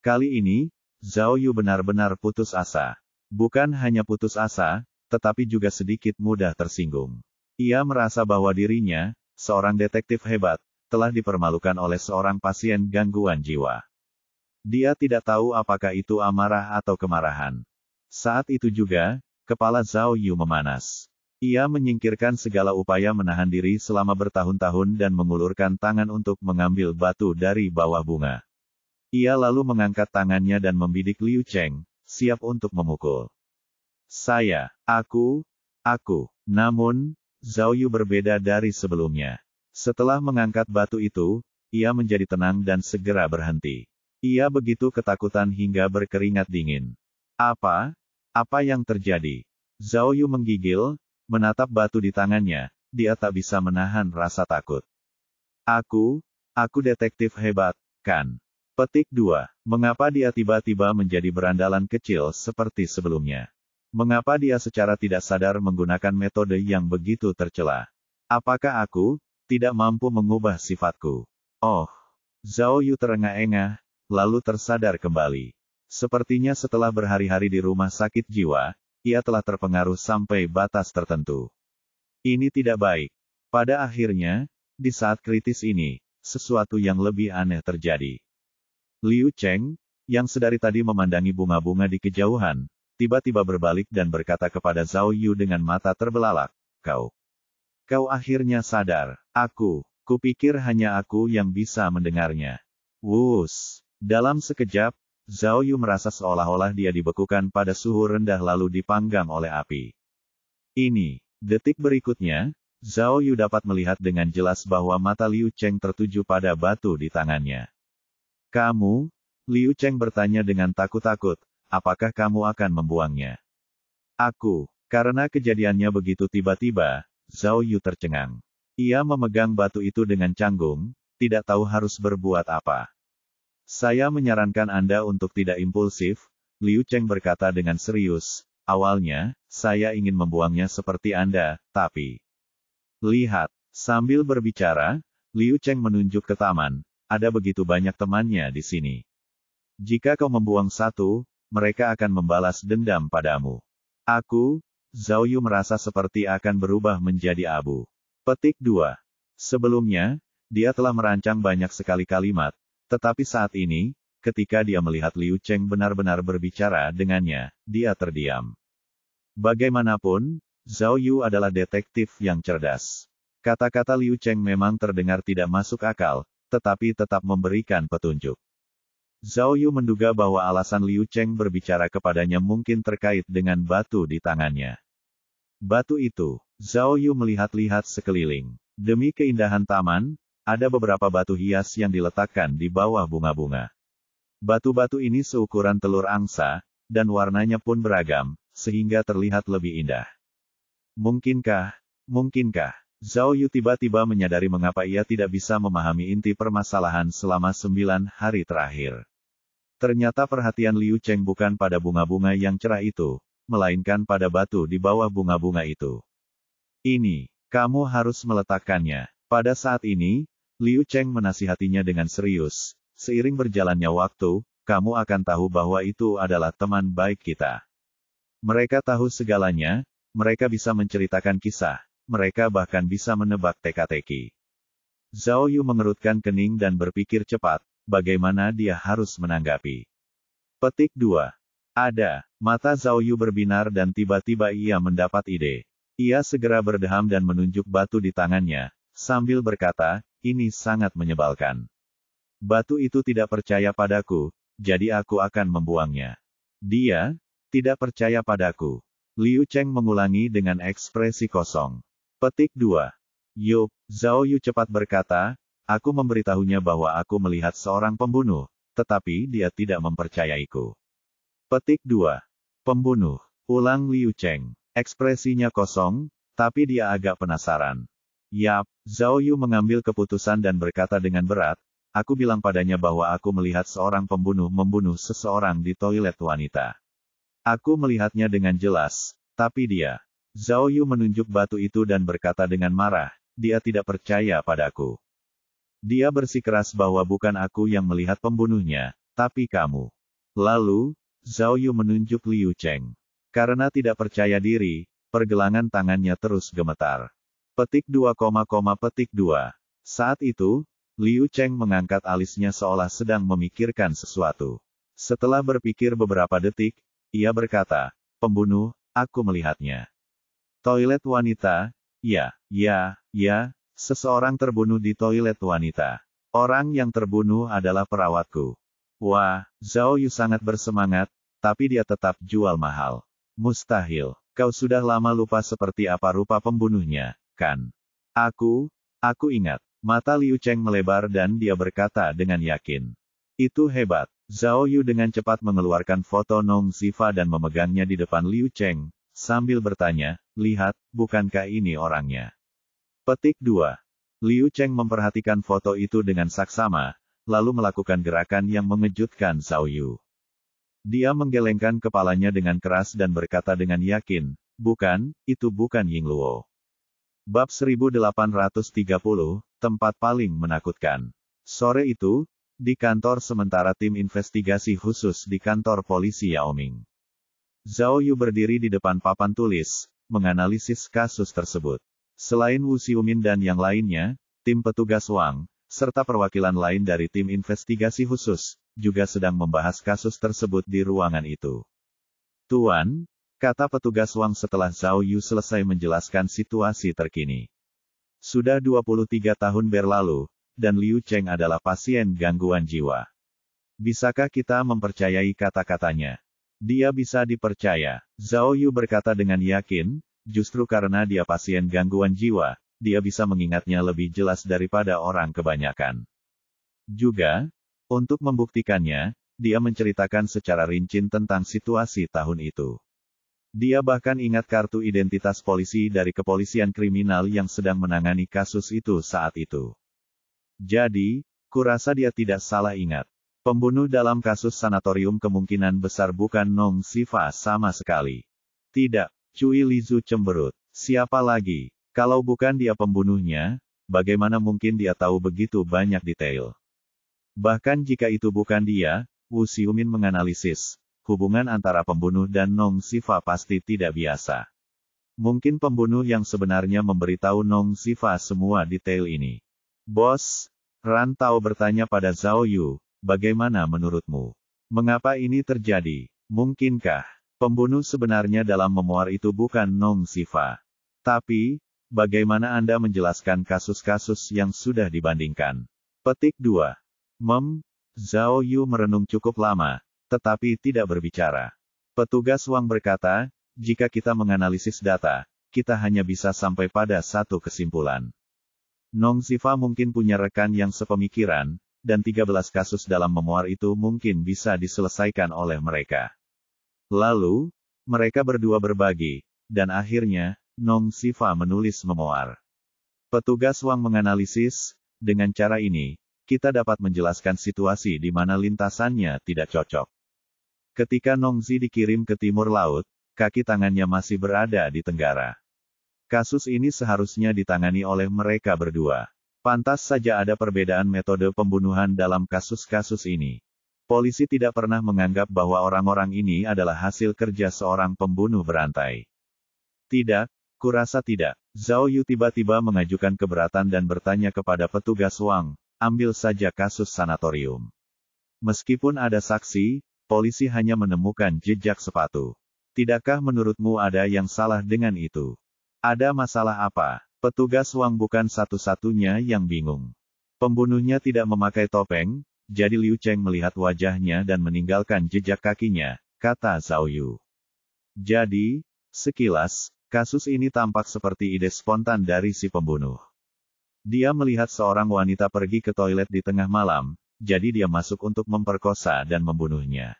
Kali ini, Zhao Yu benar-benar putus asa. Bukan hanya putus asa, tetapi juga sedikit mudah tersinggung. Ia merasa bahwa dirinya, seorang detektif hebat, telah dipermalukan oleh seorang pasien gangguan jiwa. Dia tidak tahu apakah itu amarah atau kemarahan. Saat itu juga, kepala Zhao Yu memanas. Ia menyingkirkan segala upaya menahan diri selama bertahun-tahun dan mengulurkan tangan untuk mengambil batu dari bawah bunga. Ia lalu mengangkat tangannya dan membidik Liu Cheng, siap untuk memukul. Aku. Namun, Zhao Yu berbeda dari sebelumnya. Setelah mengangkat batu itu, ia menjadi tenang dan segera berhenti. Ia begitu ketakutan hingga berkeringat dingin. Apa yang terjadi? Zhao Yu menggigil, menatap batu di tangannya, dia tak bisa menahan rasa takut. Aku detektif hebat, kan? Petik 2. Mengapa dia tiba-tiba menjadi berandalan kecil seperti sebelumnya? Mengapa dia secara tidak sadar menggunakan metode yang begitu tercela? Apakah aku tidak mampu mengubah sifatku? Oh, Zhao Yu terengah-engah, lalu tersadar kembali. Sepertinya setelah berhari-hari di rumah sakit jiwa, ia telah terpengaruh sampai batas tertentu. Ini tidak baik. Pada akhirnya, di saat kritis ini, sesuatu yang lebih aneh terjadi. Liu Cheng, yang sedari tadi memandangi bunga-bunga di kejauhan, tiba-tiba berbalik dan berkata kepada Zhao Yu dengan mata terbelalak, Kau akhirnya sadar. Kupikir hanya aku yang bisa mendengarnya. Wus. Dalam sekejap, Zhao Yu merasa seolah-olah dia dibekukan pada suhu rendah lalu dipanggang oleh api. Detik berikutnya, Zhao Yu dapat melihat dengan jelas bahwa mata Liu Cheng tertuju pada batu di tangannya. Kamu? Liu Cheng bertanya dengan takut-takut, apakah kamu akan membuangnya? Karena kejadiannya begitu tiba-tiba, Zhao Yu tercengang. Ia memegang batu itu dengan canggung, tidak tahu harus berbuat apa. Saya menyarankan Anda untuk tidak impulsif, Liu Cheng berkata dengan serius. Awalnya, saya ingin membuangnya seperti Anda, tapi... Lihat, sambil berbicara, Liu Cheng menunjuk ke taman, ada begitu banyak temannya di sini. Jika kau membuang satu, mereka akan membalas dendam padamu. Zhao Yu merasa seperti akan berubah menjadi abu. Petik 2. Sebelumnya, dia telah merancang banyak sekali kalimat, tetapi saat ini, ketika dia melihat Liu Cheng benar-benar berbicara dengannya, dia terdiam. Bagaimanapun, Zhao Yu adalah detektif yang cerdas. Kata-kata Liu Cheng memang terdengar tidak masuk akal, tetapi tetap memberikan petunjuk. Zhao Yu menduga bahwa alasan Liu Cheng berbicara kepadanya mungkin terkait dengan batu di tangannya. Batu itu, Zhao Yu melihat-lihat sekeliling. Demi keindahan taman, ada beberapa batu hias yang diletakkan di bawah bunga-bunga. Batu-batu ini seukuran telur angsa, dan warnanya pun beragam, sehingga terlihat lebih indah. Mungkinkah, Zhao Yu tiba-tiba menyadari mengapa ia tidak bisa memahami inti permasalahan selama 9 hari terakhir. Ternyata perhatian Liu Cheng bukan pada bunga-bunga yang cerah itu, melainkan pada batu di bawah bunga-bunga itu. Kamu harus meletakkannya. Pada saat ini, Liu Cheng menasihatinya dengan serius. Seiring berjalannya waktu, kamu akan tahu bahwa itu adalah teman baik kita. Mereka tahu segalanya, mereka bisa menceritakan kisah, mereka bahkan bisa menebak teka-teki. Zhao Yu mengerutkan kening dan berpikir cepat, bagaimana dia harus menanggapi. Petik 2. Mata Zhao Yu berbinar dan tiba-tiba ia mendapat ide. Ia segera berdeham dan menunjuk batu di tangannya, sambil berkata, ini sangat menyebalkan. Batu itu tidak percaya padaku, jadi aku akan membuangnya. Dia tidak percaya padaku. Liu Cheng mengulangi dengan ekspresi kosong. Petik 2. Zhao Yu cepat berkata, aku memberitahunya bahwa aku melihat seorang pembunuh, tetapi dia tidak mempercayaiku. Petik 2. Pembunuh, ulang Liu Cheng. Ekspresinya kosong, tapi dia agak penasaran. Zhao Yu mengambil keputusan dan berkata dengan berat, aku bilang padanya bahwa aku melihat seorang pembunuh membunuh seseorang di toilet wanita. Aku melihatnya dengan jelas, Tapi dia. Zhao Yu menunjuk batu itu dan berkata dengan marah, dia tidak percaya padaku. Dia bersikeras bahwa bukan aku yang melihat pembunuhnya, tapi kamu. Lalu, Zhao Yu menunjuk Liu Cheng. Karena tidak percaya diri, pergelangan tangannya terus gemetar. Petik 2, petik 2. Saat itu, Liu Cheng mengangkat alisnya seolah sedang memikirkan sesuatu. Setelah berpikir beberapa detik, ia berkata, pembunuh, aku melihatnya. Toilet wanita, ya, seseorang terbunuh di toilet wanita. Orang yang terbunuh adalah perawatku. Wah, Zhao Yu sangat bersemangat, tapi dia tetap jual mahal. Mustahil, kau sudah lama lupa seperti apa rupa pembunuhnya, kan? Aku ingat. Mata Liu Cheng melebar dan dia berkata dengan yakin. Itu hebat. Zhao Yu dengan cepat mengeluarkan foto Nong Zifa dan memegangnya di depan Liu Cheng, sambil bertanya, lihat, bukankah ini orangnya? Petik 2. Liu Cheng memperhatikan foto itu dengan saksama, lalu melakukan gerakan yang mengejutkan Zhao Yu. Dia menggelengkan kepalanya dengan keras dan berkata dengan yakin, bukan, itu bukan Ying Luo. Bab 1830, tempat paling menakutkan. Sore itu, di kantor sementara tim investigasi khusus di kantor polisi Yaoming. Zhao Yu berdiri di depan papan tulis, menganalisis kasus tersebut. Selain Wu Xiumin dan yang lainnya, tim petugas Wang, serta perwakilan lain dari tim investigasi khusus, juga sedang membahas kasus tersebut di ruangan itu. Tuan, kata petugas Wang setelah Zhao Yu selesai menjelaskan situasi terkini. Sudah 23 tahun berlalu, dan Liu Cheng adalah pasien gangguan jiwa. Bisakah kita mempercayai kata-katanya? Dia bisa dipercaya, Zhao Yu berkata dengan yakin, justru karena dia pasien gangguan jiwa, dia bisa mengingatnya lebih jelas daripada orang kebanyakan. Juga, untuk membuktikannya, dia menceritakan secara rinci tentang situasi tahun itu. Dia bahkan ingat kartu identitas polisi dari kepolisian kriminal yang sedang menangani kasus itu saat itu. Jadi, kurasa dia tidak salah ingat. Pembunuh dalam kasus sanatorium kemungkinan besar bukan Nong Zifa sama sekali. Tidak, Cui Lizu cemberut. Siapa lagi? Kalau bukan dia pembunuhnya, bagaimana mungkin dia tahu begitu banyak detail? Bahkan jika itu bukan dia, Wu Xiumin menganalisis. Hubungan antara pembunuh dan Nong Zifa pasti tidak biasa. Mungkin pembunuh yang sebenarnya memberitahu Nong Zifa semua detail ini. Bos, Ran Tao bertanya pada Zhao Yu, bagaimana menurutmu? Mengapa ini terjadi? Mungkinkah pembunuh sebenarnya dalam memoir itu bukan Nong Zifa? Tapi, bagaimana Anda menjelaskan kasus-kasus yang sudah dibandingkan? Petik 2. Zhao Yu merenung cukup lama, tetapi tidak berbicara. Petugas Wang berkata, jika kita menganalisis data, kita hanya bisa sampai pada satu kesimpulan. Nong Zifa mungkin punya rekan yang sepemikiran, dan 13 kasus dalam memoir itu mungkin bisa diselesaikan oleh mereka. Lalu, mereka berdua berbagi, dan akhirnya, Nong Zifa menulis memoir. Petugas Wang menganalisis, dengan cara ini, kita dapat menjelaskan situasi di mana lintasannya tidak cocok. Ketika Nong Zi dikirim ke timur laut, kaki tangannya masih berada di tenggara. Kasus ini seharusnya ditangani oleh mereka berdua. Pantas saja ada perbedaan metode pembunuhan dalam kasus-kasus ini. Polisi tidak pernah menganggap bahwa orang-orang ini adalah hasil kerja seorang pembunuh berantai. Tidak, kurasa tidak. Zhao Yu tiba-tiba mengajukan keberatan dan bertanya kepada petugas Wang, ambil saja kasus sanatorium. Meskipun ada saksi, polisi hanya menemukan jejak sepatu. Tidakkah menurutmu ada yang salah dengan itu? Ada masalah apa? Petugas Wang bukan satu-satunya yang bingung. Pembunuhnya tidak memakai topeng, jadi Liu Cheng melihat wajahnya dan meninggalkan jejak kakinya, kata Zhao Yu. Jadi, sekilas, kasus ini tampak seperti ide spontan dari si pembunuh. Dia melihat seorang wanita pergi ke toilet di tengah malam, jadi dia masuk untuk memperkosa dan membunuhnya.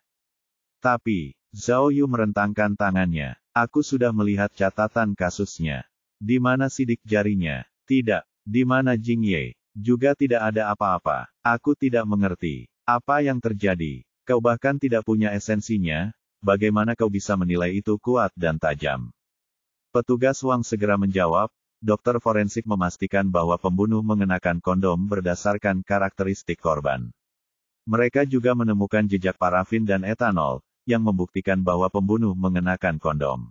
Tapi, Zhao Yu merentangkan tangannya. Aku sudah melihat catatan kasusnya. Di mana sidik jarinya? Tidak. Di mana Jing Ye? Juga tidak ada apa-apa. Aku tidak mengerti. Apa yang terjadi? Kau bahkan tidak punya esensinya. Bagaimana kau bisa menilai itu kuat dan tajam? Petugas Wang segera menjawab, dokter forensik memastikan bahwa pembunuh mengenakan kondom berdasarkan karakteristik korban. Mereka juga menemukan jejak parafin dan etanol, yang membuktikan bahwa pembunuh mengenakan kondom.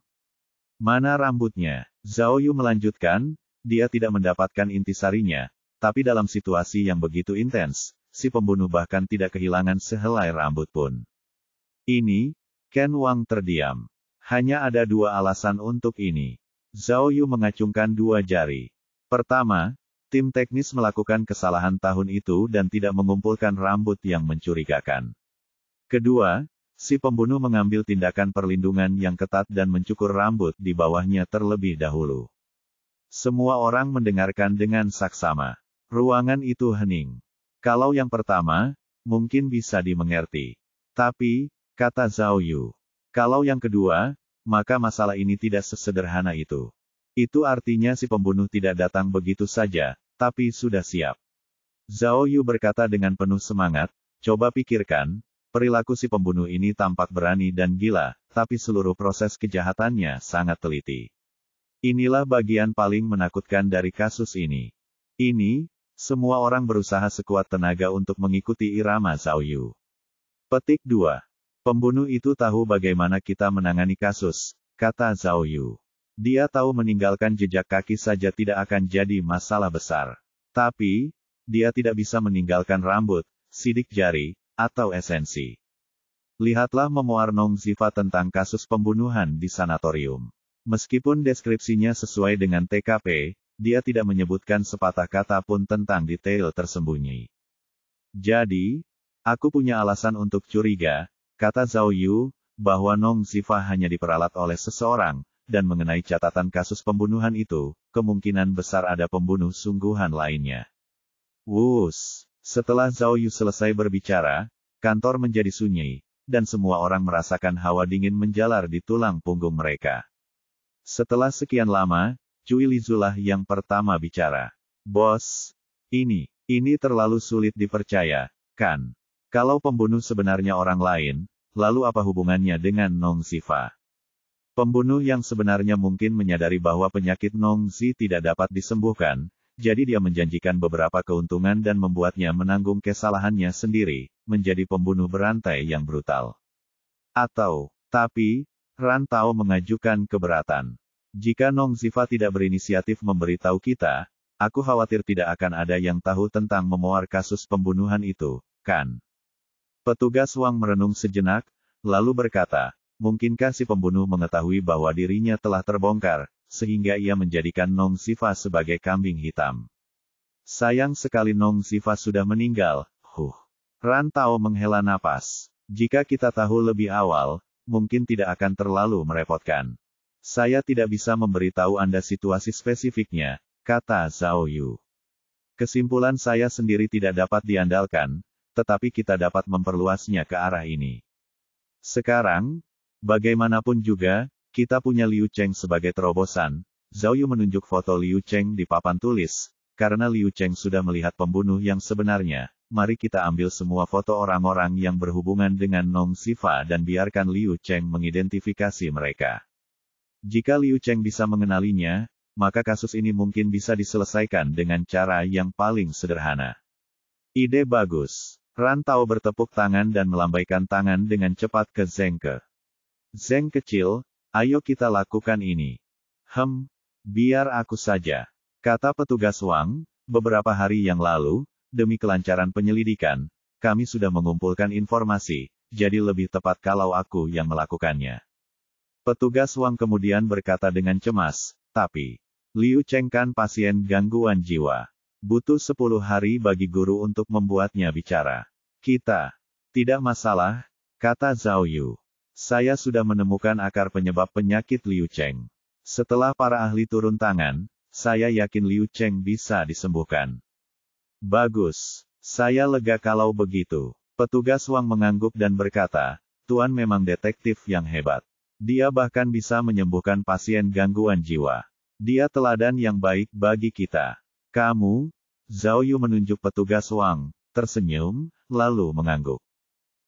Mana rambutnya? Zhao Yu melanjutkan, dia tidak mendapatkan intisarinya, tapi dalam situasi yang begitu intens, si pembunuh bahkan tidak kehilangan sehelai rambut pun. Ini, Ken Wang terdiam. Hanya ada dua alasan untuk ini. Zhao Yu mengacungkan dua jari. Pertama, tim teknis melakukan kesalahan tahun itu dan tidak mengumpulkan rambut yang mencurigakan. Kedua, si pembunuh mengambil tindakan perlindungan yang ketat dan mencukur rambut di bawahnya terlebih dahulu. Semua orang mendengarkan dengan saksama. Ruangan itu hening. Kalau yang pertama, mungkin bisa dimengerti. Tapi, kata Zhao Yu, kalau yang kedua, maka masalah ini tidak sesederhana itu. Itu artinya si pembunuh tidak datang begitu saja, tapi sudah siap. Zhao Yu berkata dengan penuh semangat, coba pikirkan, perilaku si pembunuh ini tampak berani dan gila, tapi seluruh proses kejahatannya sangat teliti. Inilah bagian paling menakutkan dari kasus ini. Ini, semua orang berusaha sekuat tenaga untuk mengikuti irama Zhao Yu. Petik 2. Pembunuh itu tahu bagaimana kita menangani kasus, kata Zhao Yu. Dia tahu meninggalkan jejak kaki saja tidak akan jadi masalah besar. Tapi, dia tidak bisa meninggalkan rambut, sidik jari, atau esensi. Lihatlah memoir Nong Zifa tentang kasus pembunuhan di sanatorium. Meskipun deskripsinya sesuai dengan TKP, dia tidak menyebutkan sepatah kata pun tentang detail tersembunyi. Jadi, aku punya alasan untuk curiga, kata Zhao Yu, bahwa Nong Zifa hanya diperalat oleh seseorang, dan mengenai catatan kasus pembunuhan itu, kemungkinan besar ada pembunuh sungguhan lainnya. Wus! Setelah Zhao Yu selesai berbicara, kantor menjadi sunyi, dan semua orang merasakan hawa dingin menjalar di tulang punggung mereka. Setelah sekian lama, Cui Lizulah yang pertama bicara. Bos, ini terlalu sulit dipercaya, kan? Kalau pembunuh sebenarnya orang lain, lalu apa hubungannya dengan Nong Zifa? Pembunuh yang sebenarnya mungkin menyadari bahwa penyakit Nong Zi tidak dapat disembuhkan, jadi dia menjanjikan beberapa keuntungan dan membuatnya menanggung kesalahannya sendiri, menjadi pembunuh berantai yang brutal. Tapi, Ran Tao mengajukan keberatan. Jika Nong Zifa tidak berinisiatif memberitahu kita, aku khawatir tidak akan ada yang tahu tentang memoir kasus pembunuhan itu, kan? Petugas Wang merenung sejenak, lalu berkata, mungkinkah si pembunuh mengetahui bahwa dirinya telah terbongkar, sehingga ia menjadikan Nong Zifa sebagai kambing hitam. Sayang sekali Nong Zifa sudah meninggal, Ran Tao menghela napas. Jika kita tahu lebih awal, mungkin tidak akan terlalu merepotkan. Saya tidak bisa memberitahu Anda situasi spesifiknya, kata Zhao Yu. Kesimpulan saya sendiri tidak dapat diandalkan, tetapi kita dapat memperluasnya ke arah ini. Sekarang, bagaimanapun juga, kita punya Liu Cheng sebagai terobosan. Zhao Yu menunjuk foto Liu Cheng di papan tulis, karena Liu Cheng sudah melihat pembunuh yang sebenarnya. Mari kita ambil semua foto orang-orang yang berhubungan dengan Nong Zifa dan biarkan Liu Cheng mengidentifikasi mereka. Jika Liu Cheng bisa mengenalinya, maka kasus ini mungkin bisa diselesaikan dengan cara yang paling sederhana. Ide bagus. Ran Tao bertepuk tangan dan melambaikan tangan dengan cepat ke Zeng Ke. Zeng kecil, ayo kita lakukan ini. Biar aku saja. Kata petugas Wang, beberapa hari yang lalu, demi kelancaran penyelidikan, kami sudah mengumpulkan informasi, jadi lebih tepat kalau aku yang melakukannya. Petugas Wang kemudian berkata dengan cemas, tapi, Liu Cheng kan pasien gangguan jiwa. Butuh 10 hari bagi guru untuk membuatnya bicara. Kita. Tidak masalah, kata Zhao Yu. Saya sudah menemukan akar penyebab penyakit Liu Cheng. Setelah para ahli turun tangan, saya yakin Liu Cheng bisa disembuhkan. Bagus. Saya lega kalau begitu. Petugas Wang mengangguk dan berkata, Tuan memang detektif yang hebat. Dia bahkan bisa menyembuhkan pasien gangguan jiwa. Dia teladan yang baik bagi kita. Kamu, Zhao Yu menunjuk petugas Wang, tersenyum, lalu mengangguk.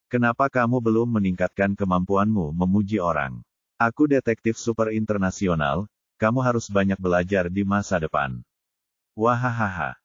Kenapa kamu belum meningkatkan kemampuanmu memuji orang? Aku detektif super internasional, Kamu harus banyak belajar di masa depan. Wahahaha.